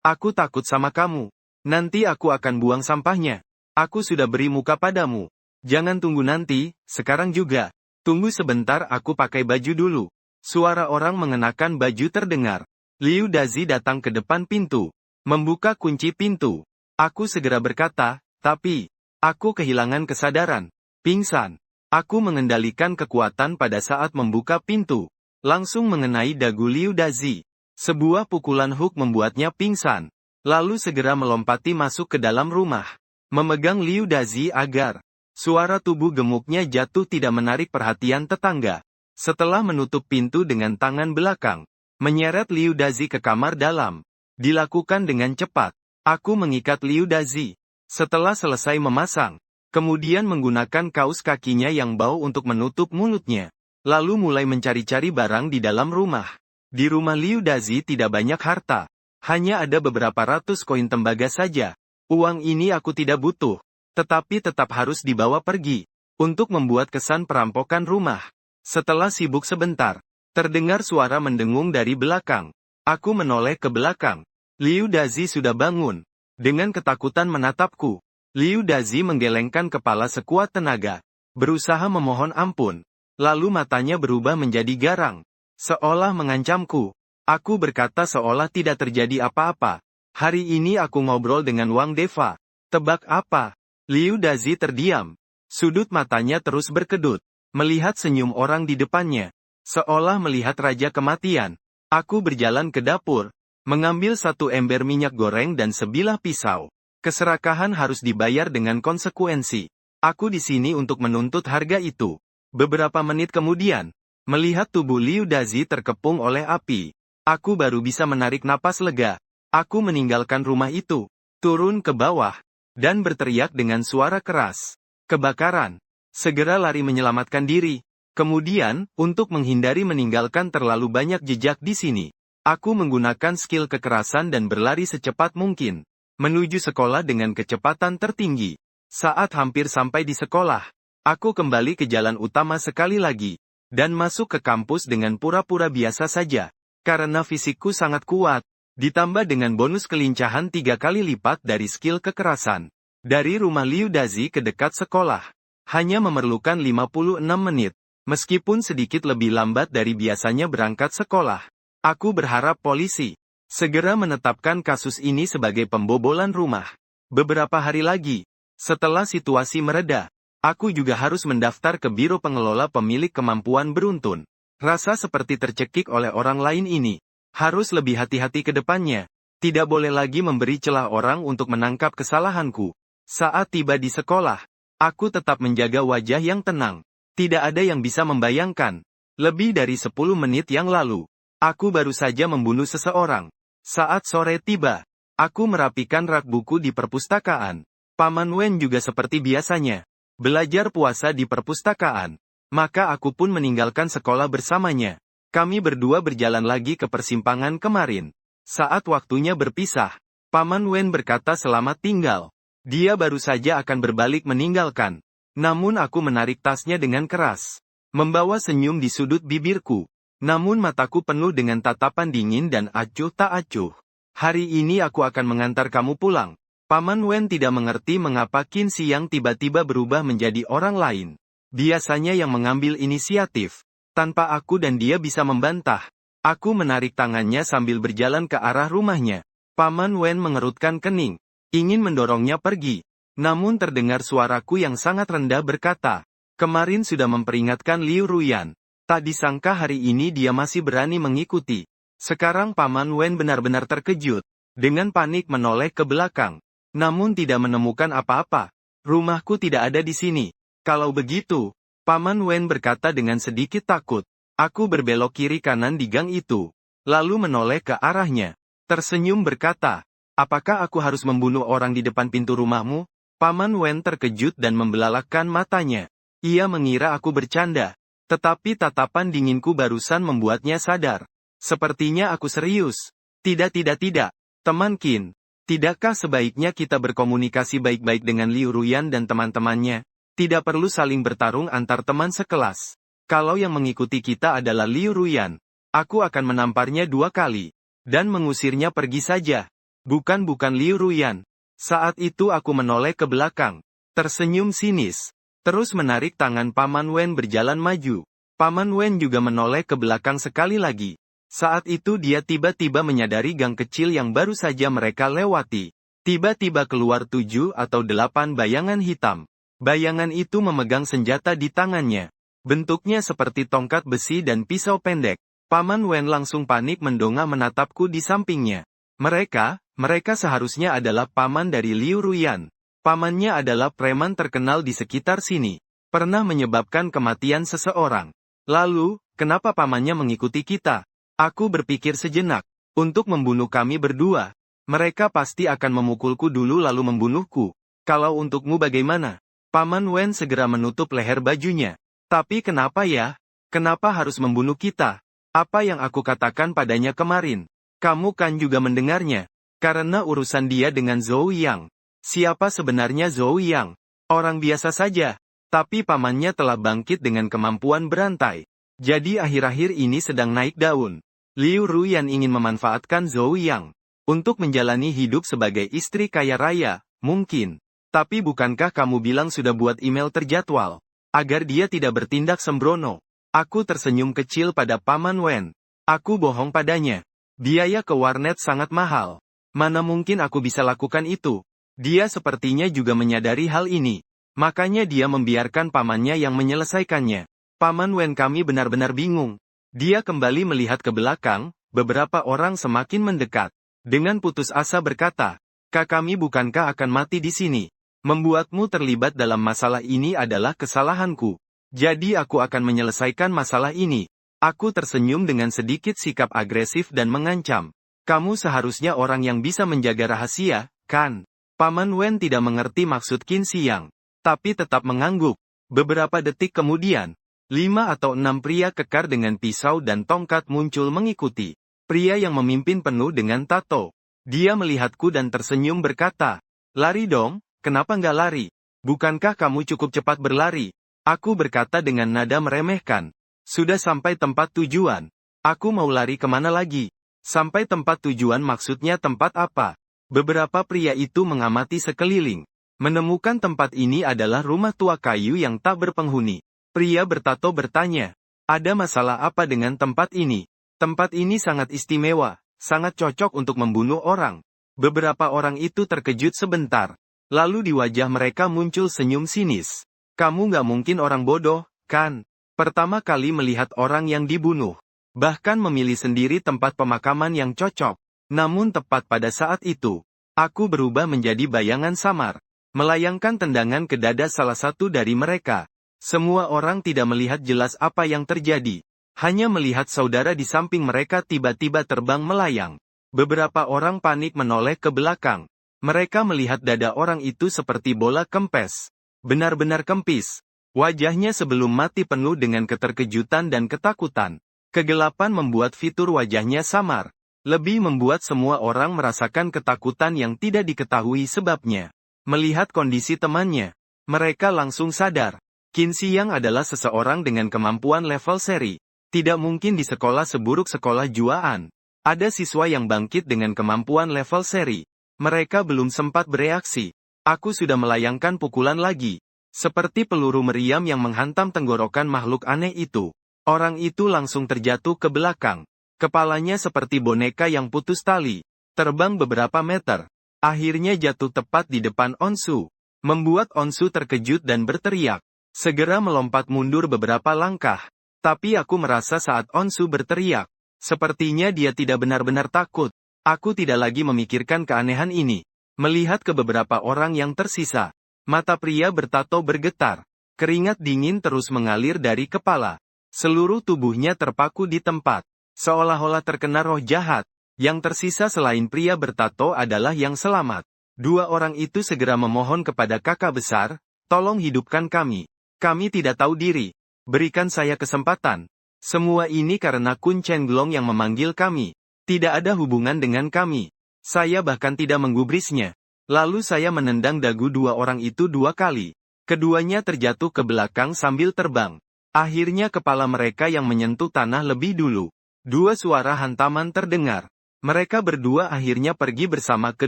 S1: Aku takut sama kamu. Nanti aku akan buang sampahnya. Aku sudah beri muka padamu. Jangan tunggu nanti, sekarang juga. Tunggu sebentar aku pakai baju dulu. Suara orang mengenakan baju terdengar. Liu Dazi datang ke depan pintu. Membuka kunci pintu. Aku segera berkata, tapi, aku kehilangan kesadaran. Pingsan. Aku mengendalikan kekuatan pada saat membuka pintu. Langsung mengenai dagu Liu Dazi. Sebuah pukulan hook membuatnya pingsan. Lalu segera melompati masuk ke dalam rumah. Memegang Liu Dazi agar suara tubuh gemuknya jatuh tidak menarik perhatian tetangga. Setelah menutup pintu dengan tangan belakang, menyeret Liu Dazi ke kamar dalam. Dilakukan dengan cepat. Aku mengikat Liu Dazi. Setelah selesai memasang, kemudian menggunakan kaus kakinya yang bau untuk menutup mulutnya. Lalu mulai mencari-cari barang di dalam rumah. Di rumah Liu Dazi tidak banyak harta. Hanya ada beberapa ratus koin tembaga saja. Uang ini aku tidak butuh. Tetapi tetap harus dibawa pergi. Untuk membuat kesan perampokan rumah. Setelah sibuk sebentar, terdengar suara mendengung dari belakang. Aku menoleh ke belakang. Liu Dazi sudah bangun. Dengan ketakutan menatapku. Liu Dazi menggelengkan kepala sekuat tenaga. Berusaha memohon ampun. Lalu matanya berubah menjadi garang. Seolah mengancamku. Aku berkata seolah tidak terjadi apa-apa. Hari ini aku ngobrol dengan Wang Deva. Tebak apa? Liu Dazi terdiam. Sudut matanya terus berkedut. Melihat senyum orang di depannya. Seolah melihat raja kematian. Aku berjalan ke dapur. Mengambil satu ember minyak goreng dan sebilah pisau. Keserakahan harus dibayar dengan konsekuensi. Aku di sini untuk menuntut harga itu. Beberapa menit kemudian, melihat tubuh Liu Dazi terkepung oleh api, aku baru bisa menarik napas lega. Aku meninggalkan rumah itu, turun ke bawah, dan berteriak dengan suara keras. Kebakaran. Segera lari menyelamatkan diri. Kemudian, untuk menghindari meninggalkan terlalu banyak jejak di sini, aku menggunakan skill kekerasan dan berlari secepat mungkin, menuju sekolah dengan kecepatan tertinggi. Saat hampir sampai di sekolah, aku kembali ke jalan utama sekali lagi, dan masuk ke kampus dengan pura-pura biasa saja. Karena fisikku sangat kuat, ditambah dengan bonus kelincahan 3 kali lipat dari skill kekerasan. Dari rumah Liu Dazi ke dekat sekolah, hanya memerlukan 56 menit. Meskipun sedikit lebih lambat dari biasanya berangkat sekolah. Aku berharap polisi segera menetapkan kasus ini sebagai pembobolan rumah. Beberapa hari lagi, setelah situasi mereda, aku juga harus mendaftar ke Biro Pengelola Pemilik Kemampuan Beruntun. Rasa seperti tercekik oleh orang lain ini. Harus lebih hati-hati ke depannya. Tidak boleh lagi memberi celah orang untuk menangkap kesalahanku. Saat tiba di sekolah, aku tetap menjaga wajah yang tenang. Tidak ada yang bisa membayangkan. Lebih dari 10 menit yang lalu, aku baru saja membunuh seseorang. Saat sore tiba, aku merapikan rak buku di perpustakaan. Paman Wen juga seperti biasanya, belajar puasa di perpustakaan. Maka aku pun meninggalkan sekolah bersamanya. Kami berdua berjalan lagi ke persimpangan kemarin. Saat waktunya berpisah, Paman Wen berkata selamat tinggal. Dia baru saja akan berbalik meninggalkan. Namun aku menarik tasnya dengan keras. Membawa senyum di sudut bibirku. Namun mataku penuh dengan tatapan dingin dan acuh tak acuh. Hari ini aku akan mengantar kamu pulang. Paman Wen tidak mengerti mengapa Qin Xiang tiba-tiba berubah menjadi orang lain. Biasanya yang mengambil inisiatif. Tanpa aku dan dia bisa membantah. Aku menarik tangannya sambil berjalan ke arah rumahnya. Paman Wen mengerutkan kening. Ingin mendorongnya pergi. Namun terdengar suaraku yang sangat rendah berkata, kemarin sudah memperingatkan Liu Ruyan. Tak disangka hari ini dia masih berani mengikuti. Sekarang Paman Wen benar-benar terkejut. Dengan panik menoleh ke belakang. Namun tidak menemukan apa-apa. Rumahku tidak ada di sini. Kalau begitu, Paman Wen berkata dengan sedikit takut. Aku berbelok kiri kanan di gang itu, lalu menoleh ke arahnya. Tersenyum berkata, apakah aku harus membunuh orang di depan pintu rumahmu? Paman Wen terkejut dan membelalakkan matanya. Ia mengira aku bercanda. Tetapi tatapan dinginku barusan membuatnya sadar. Sepertinya aku serius. Tidak. Teman Qin. Tidakkah sebaiknya kita berkomunikasi baik-baik dengan Liu Ruyan dan teman-temannya? Tidak perlu saling bertarung antar teman sekelas. Kalau yang mengikuti kita adalah Liu Ruyan, aku akan menamparnya 2 kali. Dan mengusirnya pergi saja. Bukan Liu Ruyan. Saat itu aku menoleh ke belakang. Tersenyum sinis. Terus menarik tangan Paman Wen berjalan maju. Paman Wen juga menoleh ke belakang sekali lagi. Saat itu dia tiba-tiba menyadari gang kecil yang baru saja mereka lewati. Tiba-tiba keluar 7 atau 8 bayangan hitam. Bayangan itu memegang senjata di tangannya. Bentuknya seperti tongkat besi dan pisau pendek. Paman Wen langsung panik mendongak menatapku di sampingnya. Mereka seharusnya adalah paman dari Liu Ruyan. Pamannya adalah preman terkenal di sekitar sini. Pernah menyebabkan kematian seseorang. Lalu, kenapa pamannya mengikuti kita? Aku berpikir sejenak. Untuk membunuh kami berdua. Mereka pasti akan memukulku dulu lalu membunuhku. Kalau untukmu bagaimana? Paman Wen segera menutup leher bajunya. Tapi kenapa ya? Kenapa harus membunuh kita? Apa yang aku katakan padanya kemarin? Kamu kan juga mendengarnya. Karena urusan dia dengan Zhou Yang. Siapa sebenarnya Zhou Yang? Orang biasa saja. Tapi pamannya telah bangkit dengan kemampuan berantai. Jadi akhir-akhir ini sedang naik daun. Liu Ruyan ingin memanfaatkan Zhou Yang. Untuk menjalani hidup sebagai istri kaya raya, mungkin. Tapi bukankah kamu bilang sudah buat email terjadwal? Agar dia tidak bertindak sembrono. Aku tersenyum kecil pada Paman Wen. Aku bohong padanya. Biaya ke warnet sangat mahal. Mana mungkin aku bisa lakukan itu? Dia sepertinya juga menyadari hal ini. Makanya dia membiarkan pamannya yang menyelesaikannya. Paman Wen kami benar-benar bingung. Dia kembali melihat ke belakang, beberapa orang semakin mendekat. Dengan putus asa berkata, kami bukankah akan mati di sini? Membuatmu terlibat dalam masalah ini adalah kesalahanku. Jadi aku akan menyelesaikan masalah ini. Aku tersenyum dengan sedikit sikap agresif dan mengancam. Kamu seharusnya orang yang bisa menjaga rahasia, kan? Paman Wen tidak mengerti maksud Qin Xiang. Tapi tetap mengangguk. Beberapa detik kemudian, 5 atau 6 pria kekar dengan pisau dan tongkat muncul mengikuti. Pria yang memimpin penuh dengan tato. Dia melihatku dan tersenyum berkata, lari dong. Kenapa nggak lari? Bukankah kamu cukup cepat berlari? Aku berkata dengan nada meremehkan. Sudah sampai tempat tujuan. Aku mau lari kemana lagi? Sampai tempat tujuan maksudnya tempat apa? Beberapa pria itu mengamati sekeliling. Menemukan tempat ini adalah rumah tua kayu yang tak berpenghuni. Pria bertato bertanya. Ada masalah apa dengan tempat ini? Tempat ini sangat istimewa. Sangat cocok untuk membunuh orang. Beberapa orang itu terkejut sebentar. Lalu di wajah mereka muncul senyum sinis. Kamu nggak mungkin orang bodoh, kan? Pertama kali melihat orang yang dibunuh. Bahkan memilih sendiri tempat pemakaman yang cocok. Namun tepat pada saat itu, aku berubah menjadi bayangan samar. Melayangkan tendangan ke dada salah satu dari mereka. Semua orang tidak melihat jelas apa yang terjadi. Hanya melihat saudara di samping mereka tiba-tiba terbang melayang. Beberapa orang panik menoleh ke belakang. Mereka melihat dada orang itu seperti bola kempes. Benar-benar kempis. Wajahnya sebelum mati penuh dengan keterkejutan dan ketakutan. Kegelapan membuat fitur wajahnya samar. Lebih membuat semua orang merasakan ketakutan yang tidak diketahui sebabnya. Melihat kondisi temannya, mereka langsung sadar. Qin Xiang adalah seseorang dengan kemampuan level seri. Tidak mungkin di sekolah seburuk sekolah juaan. Ada siswa yang bangkit dengan kemampuan level seri. Mereka belum sempat bereaksi. Aku sudah melayangkan pukulan lagi. Seperti peluru meriam yang menghantam tenggorokan makhluk aneh itu. Orang itu langsung terjatuh ke belakang. Kepalanya seperti boneka yang putus tali. Terbang beberapa meter. Akhirnya jatuh tepat di depan Onsu. Membuat Onsu terkejut dan berteriak. Segera melompat mundur beberapa langkah. Tapi aku merasa saat Onsu berteriak. Sepertinya dia tidak benar-benar takut. Aku tidak lagi memikirkan keanehan ini. Melihat ke beberapa orang yang tersisa. Mata pria bertato bergetar. Keringat dingin terus mengalir dari kepala. Seluruh tubuhnya terpaku di tempat, seolah-olah terkena roh jahat. Yang tersisa selain pria bertato adalah yang selamat. Dua orang itu segera memohon kepada kakak besar, tolong hidupkan kami. Kami tidak tahu diri. Berikan saya kesempatan. Semua ini karena Kun Chenglong yang memanggil kami. Tidak ada hubungan dengan kami. Saya bahkan tidak menggubrisnya. Lalu saya menendang dagu dua orang itu 2 kali. Keduanya terjatuh ke belakang sambil terbang. Akhirnya kepala mereka yang menyentuh tanah lebih dulu. 2 suara hantaman terdengar. Mereka berdua akhirnya pergi bersama ke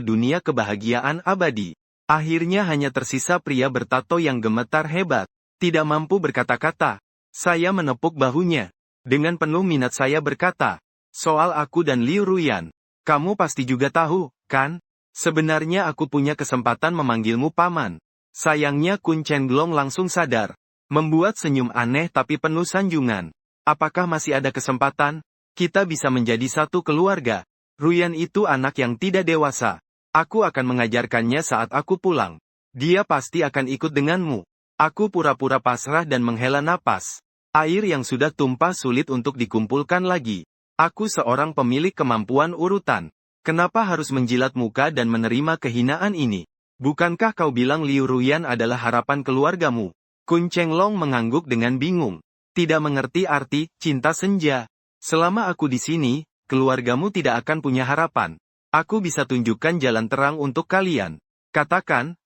S1: dunia kebahagiaan abadi. Akhirnya hanya tersisa pria bertato yang gemetar hebat. Tidak mampu berkata-kata. Saya menepuk bahunya. Dengan penuh minat saya berkata, soal aku dan Liu Ruyan. Kamu pasti juga tahu, kan? Sebenarnya aku punya kesempatan memanggilmu paman. Sayangnya Kun Chenglong langsung sadar. Membuat senyum aneh tapi penuh sanjungan. Apakah masih ada kesempatan? Kita bisa menjadi satu keluarga. Ruyan itu anak yang tidak dewasa. Aku akan mengajarkannya saat aku pulang. Dia pasti akan ikut denganmu. Aku pura-pura pasrah dan menghela napas. Air yang sudah tumpah sulit untuk dikumpulkan lagi. Aku seorang pemilik kemampuan urutan. Kenapa harus menjilat muka dan menerima kehinaan ini? Bukankah kau bilang Liu Ruyan adalah harapan keluargamu? Kun Chenglong mengangguk dengan bingung. Tidak mengerti arti cinta senja. Selama aku di sini, keluargamu tidak akan punya harapan. Aku bisa tunjukkan jalan terang untuk kalian. Katakan,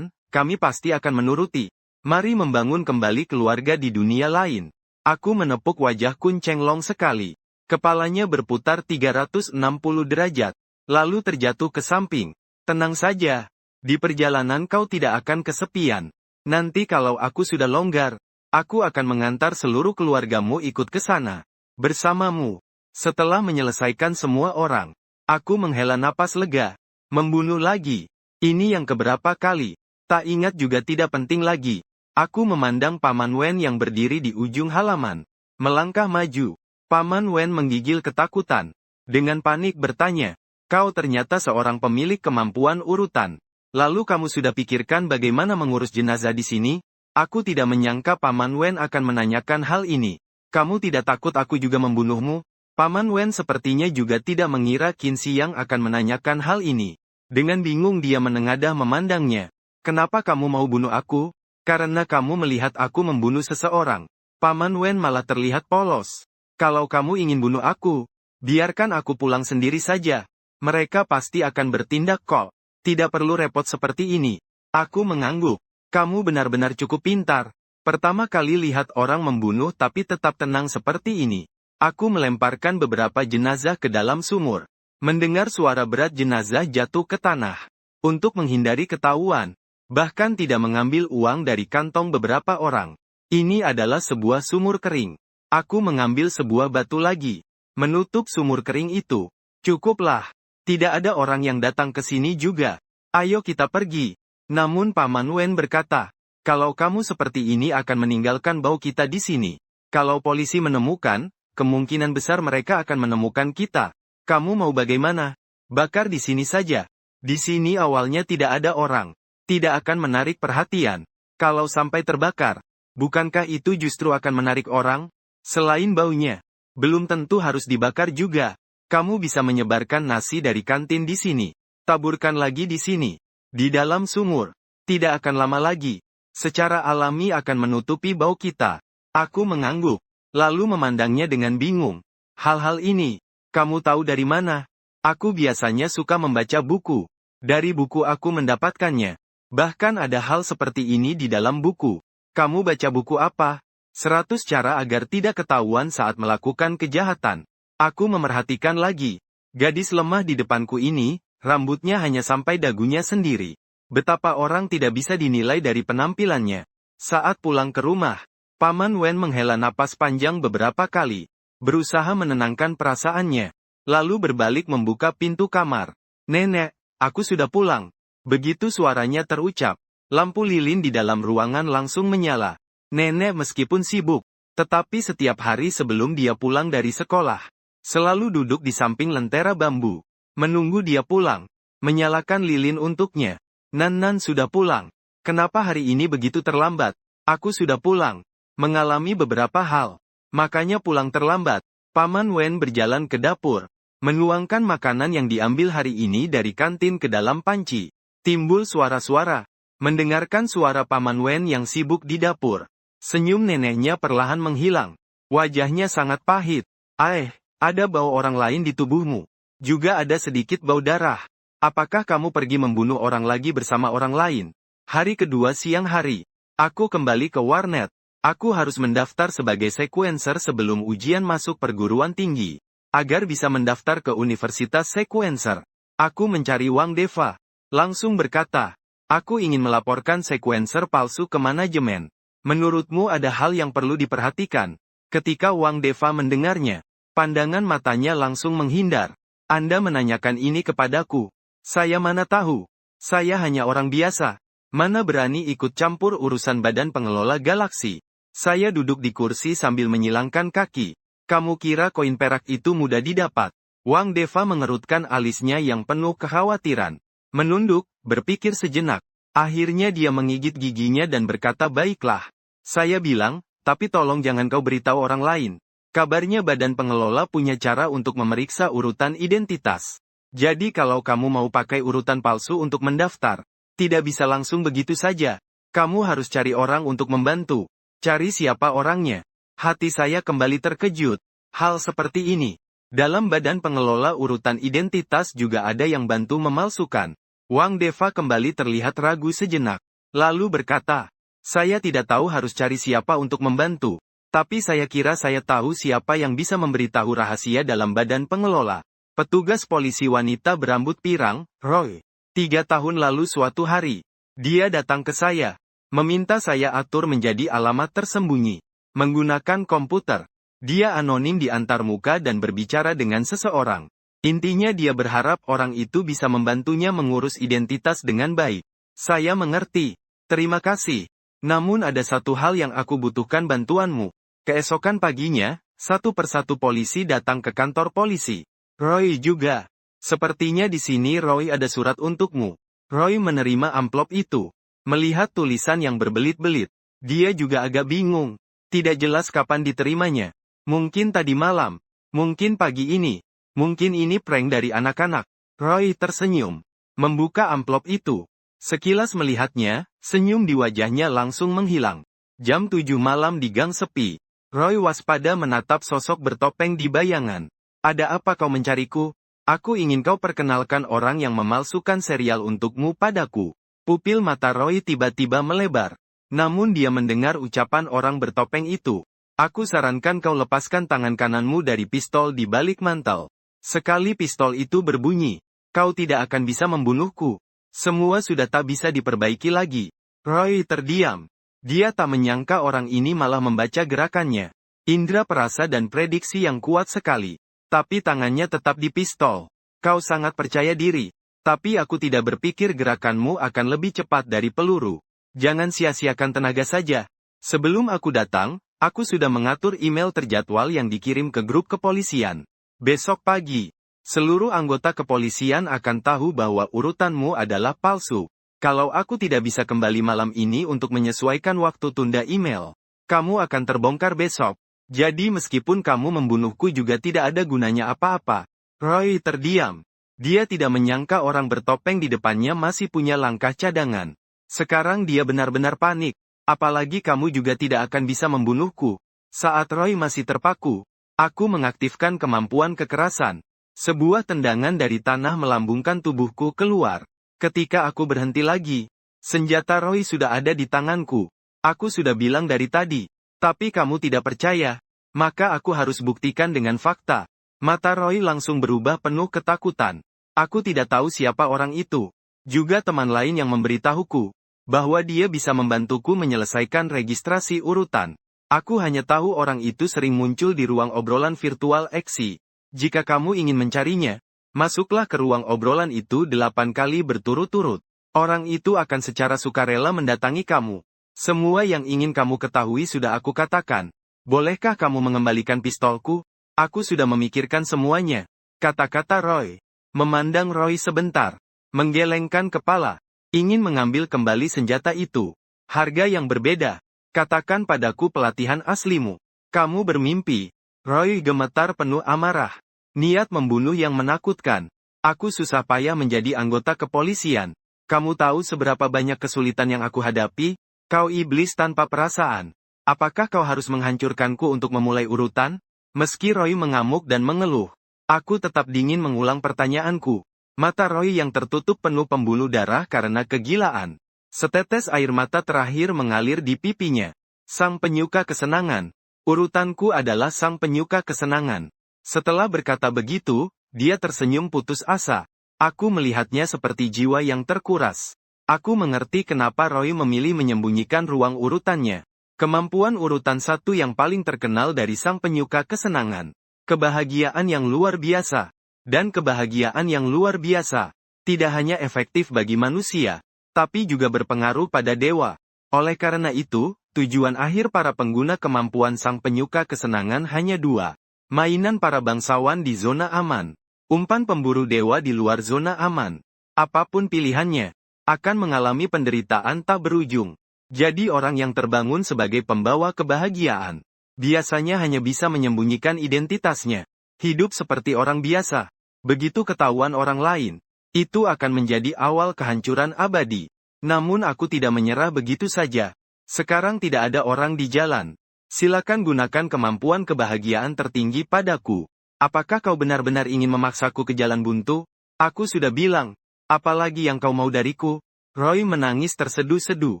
S1: kami pasti akan menuruti. Mari membangun kembali keluarga di dunia lain. Aku menepuk wajah Kun Chenglong sekali. Kepalanya berputar 360 derajat. Lalu terjatuh ke samping. Tenang saja. Di perjalanan kau tidak akan kesepian. Nanti kalau aku sudah longgar, aku akan mengantar seluruh keluargamu ikut ke sana. Bersamamu. Setelah menyelesaikan semua orang, aku menghela napas lega. Membunuh lagi. Ini yang keberapa kali. Tak ingat juga tidak penting lagi. Aku memandang Paman Wen yang berdiri di ujung halaman. Melangkah maju. Paman Wen menggigil ketakutan. Dengan panik bertanya, kau ternyata seorang pemilik kemampuan urutan. Lalu kamu sudah pikirkan bagaimana mengurus jenazah di sini? Aku tidak menyangka Paman Wen akan menanyakan hal ini. Kamu tidak takut aku juga membunuhmu? Paman Wen sepertinya juga tidak mengira Qin Xiang akan menanyakan hal ini. Dengan bingung dia menengadah memandangnya. Kenapa kamu mau bunuh aku? Karena kamu melihat aku membunuh seseorang. Paman Wen malah terlihat polos. Kalau kamu ingin bunuh aku, biarkan aku pulang sendiri saja. Mereka pasti akan bertindak kok. Tidak perlu repot seperti ini. Aku mengangguk. Kamu benar-benar cukup pintar. Pertama kali lihat orang membunuh tapi tetap tenang seperti ini. Aku melemparkan beberapa jenazah ke dalam sumur. Mendengar suara berat jenazah jatuh ke tanah. Untuk menghindari ketahuan. Bahkan tidak mengambil uang dari kantong beberapa orang. Ini adalah sebuah sumur kering. Aku mengambil sebuah batu lagi. Menutup sumur kering itu. Cukuplah. Tidak ada orang yang datang ke sini juga. Ayo kita pergi. Namun Paman Wen berkata, kalau kamu seperti ini akan meninggalkan bau kita di sini. Kalau polisi menemukan, kemungkinan besar mereka akan menemukan kita. Kamu mau bagaimana? Bakar di sini saja. Di sini awalnya tidak ada orang. Tidak akan menarik perhatian. Kalau sampai terbakar, bukankah itu justru akan menarik orang? Selain baunya, belum tentu harus dibakar juga. Kamu bisa menyebarkan nasi dari kantin di sini. Taburkan lagi di sini. Di dalam sumur. Tidak akan lama lagi. Secara alami akan menutupi bau kita. Aku mengangguk. Lalu memandangnya dengan bingung. Hal-hal ini, kamu tahu dari mana? Aku biasanya suka membaca buku. Dari buku aku mendapatkannya. Bahkan ada hal seperti ini di dalam buku. Kamu baca buku apa? 100 cara agar tidak ketahuan saat melakukan kejahatan. Aku memerhatikan lagi. Gadis lemah di depanku ini, rambutnya hanya sampai dagunya sendiri. Betapa orang tidak bisa dinilai dari penampilannya. Saat pulang ke rumah, Paman Wen menghela napas panjang beberapa kali. Berusaha menenangkan perasaannya. Lalu berbalik membuka pintu kamar. Nenek, aku sudah pulang. Begitu suaranya terucap, lampu lilin di dalam ruangan langsung menyala. Nenek meskipun sibuk, tetapi setiap hari sebelum dia pulang dari sekolah, selalu duduk di samping lentera bambu, menunggu dia pulang, menyalakan lilin untuknya. Nan sudah pulang. Kenapa hari ini begitu terlambat? Aku sudah pulang. Mengalami beberapa hal. makanya pulang terlambat. Paman Wen berjalan ke dapur, menuangkan makanan yang diambil hari ini dari kantin ke dalam panci. Timbul suara-suara. Mendengarkan suara Paman Wen yang sibuk di dapur, senyum neneknya perlahan menghilang. Wajahnya sangat pahit. Ada bau orang lain di tubuhmu. Juga ada sedikit bau darah. Apakah kamu pergi membunuh orang lagi bersama orang lain? Hari kedua siang hari. Aku kembali ke warnet. Aku harus mendaftar sebagai sequencer sebelum ujian masuk perguruan tinggi. Agar bisa mendaftar ke Universitas Sequencer. Aku mencari Wang Deva. Langsung berkata, aku ingin melaporkan sequencer palsu ke manajemen. Menurutmu ada hal yang perlu diperhatikan? Ketika Wang Deva mendengarnya, pandangan matanya langsung menghindar. Anda menanyakan ini kepadaku. Saya mana tahu. Saya hanya orang biasa. Mana berani ikut campur urusan badan pengelola galaksi. Saya duduk di kursi sambil menyilangkan kaki. Kamu kira koin perak itu mudah didapat? Wang Deva mengerutkan alisnya yang penuh kekhawatiran. Menunduk, berpikir sejenak. Akhirnya dia menggigit giginya dan berkata, baiklah. Saya bilang, tapi tolong jangan kau beritahu orang lain. Kabarnya badan pengelola punya cara untuk memeriksa urutan identitas. Jadi kalau kamu mau pakai urutan palsu untuk mendaftar, tidak bisa langsung begitu saja. Kamu harus cari orang untuk membantu. Cari siapa orangnya. Hati saya kembali terkejut. Hal seperti ini. Dalam badan pengelola urutan identitas juga ada yang bantu memalsukan. Wang Deva kembali terlihat ragu sejenak. Lalu berkata, saya tidak tahu harus cari siapa untuk membantu. Tapi saya kira saya tahu siapa yang bisa memberitahu rahasia dalam badan pengelola. Petugas polisi wanita berambut pirang, Roy. 3 tahun lalu suatu hari, dia datang ke saya. Meminta saya atur menjadi alamat tersembunyi. Menggunakan komputer. Dia anonim di antar muka dan berbicara dengan seseorang. Intinya dia berharap orang itu bisa membantunya mengurus identitas dengan baik. Saya mengerti. Terima kasih. Namun ada satu hal yang aku butuhkan bantuanmu. Keesokan paginya, satu persatu polisi datang ke kantor polisi. Roy juga. Sepertinya di sini Roy ada surat untukmu. Roy menerima amplop itu. Melihat tulisan yang berbelit-belit. Dia juga agak bingung. Tidak jelas kapan diterimanya. Mungkin tadi malam. Mungkin pagi ini. Mungkin ini prank dari anak-anak. Roy tersenyum. Membuka amplop itu. Sekilas melihatnya, senyum di wajahnya langsung menghilang. Jam 7 malam di gang sepi. Roy waspada menatap sosok bertopeng di bayangan. Ada apa kau mencariku? Aku ingin kau perkenalkan orang yang memalsukan serial untukmu padaku. Pupil mata Roy tiba-tiba melebar. Namun dia mendengar ucapan orang bertopeng itu. Aku sarankan kau lepaskan tangan kananmu dari pistol di balik mantel. Sekali pistol itu berbunyi, kau tidak akan bisa membunuhku. Semua sudah tak bisa diperbaiki lagi. Roy terdiam. Dia tak menyangka orang ini malah membaca gerakannya. Indra perasa dan prediksi yang kuat sekali. Tapi tangannya tetap di pistol. Kau sangat percaya diri. Tapi aku tidak berpikir gerakanmu akan lebih cepat dari peluru. Jangan sia-siakan tenaga saja. Sebelum aku datang, aku sudah mengatur email terjadwal yang dikirim ke grup kepolisian. Besok pagi, seluruh anggota kepolisian akan tahu bahwa urutanmu adalah palsu. Kalau aku tidak bisa kembali malam ini untuk menyesuaikan waktu tunda email, kamu akan terbongkar besok. Jadi meskipun kamu membunuhku juga tidak ada gunanya apa-apa. Roy terdiam. Dia tidak menyangka orang bertopeng di depannya masih punya langkah cadangan. Sekarang dia benar-benar panik. Apalagi kamu juga tidak akan bisa membunuhku. Saat Roy masih terpaku, aku mengaktifkan kemampuan kekerasan. Sebuah tendangan dari tanah melambungkan tubuhku keluar. Ketika aku berhenti lagi, senjata Roy sudah ada di tanganku. Aku sudah bilang dari tadi, tapi kamu tidak percaya. Maka aku harus buktikan dengan fakta. Mata Roy langsung berubah penuh ketakutan. Aku tidak tahu siapa orang itu. Juga teman lain yang memberitahuku, bahwa dia bisa membantuku menyelesaikan registrasi urutan. Aku hanya tahu orang itu sering muncul di ruang obrolan virtual Exi. Jika kamu ingin mencarinya, masuklah ke ruang obrolan itu 8 kali berturut-turut. Orang itu akan secara sukarela mendatangi kamu. Semua yang ingin kamu ketahui sudah aku katakan. Bolehkah kamu mengembalikan pistolku? Aku sudah memikirkan semuanya. Kata-kata Roy. Memandang Roy sebentar. Menggelengkan kepala. Ingin mengambil kembali senjata itu. Harga yang berbeda. Katakan padaku pelatihan aslimu. Kamu bermimpi. Roy gemetar penuh amarah. Niat membunuh yang menakutkan. Aku susah payah menjadi anggota kepolisian. Kamu tahu seberapa banyak kesulitan yang aku hadapi? Kau iblis tanpa perasaan. Apakah kau harus menghancurkanku untuk memulai urutan? Meski Roy mengamuk dan mengeluh, aku tetap dingin mengulang pertanyaanku. Mata Roy yang tertutup penuh pembuluh darah karena kegilaan. Setetes air mata terakhir mengalir di pipinya. Sang penyuka kesenangan. Urutanku adalah sang penyuka kesenangan. Setelah berkata begitu, dia tersenyum putus asa. Aku melihatnya seperti jiwa yang terkuras. Aku mengerti kenapa Roy memilih menyembunyikan ruang urutannya. Kemampuan urutan satu yang paling terkenal dari sang penyuka kesenangan. Kebahagiaan yang luar biasa. Dan kebahagiaan yang luar biasa, tidak hanya efektif bagi manusia, tapi juga berpengaruh pada dewa. Oleh karena itu, tujuan akhir para pengguna kemampuan sang penyuka kesenangan hanya dua. Mainan para bangsawan di zona aman. Umpan pemburu dewa di luar zona aman. Apapun pilihannya, akan mengalami penderitaan tak berujung. Jadi orang yang terbangun sebagai pembawa kebahagiaan, biasanya hanya bisa menyembunyikan identitasnya. Hidup seperti orang biasa. Begitu ketahuan orang lain, itu akan menjadi awal kehancuran abadi. Namun aku tidak menyerah begitu saja. Sekarang tidak ada orang di jalan. Silakan gunakan kemampuan kebahagiaan tertinggi padaku. Apakah kau benar-benar ingin memaksaku ke jalan buntu? Aku sudah bilang, apalagi yang kau mau dariku? Roy menangis terseduh-seduh.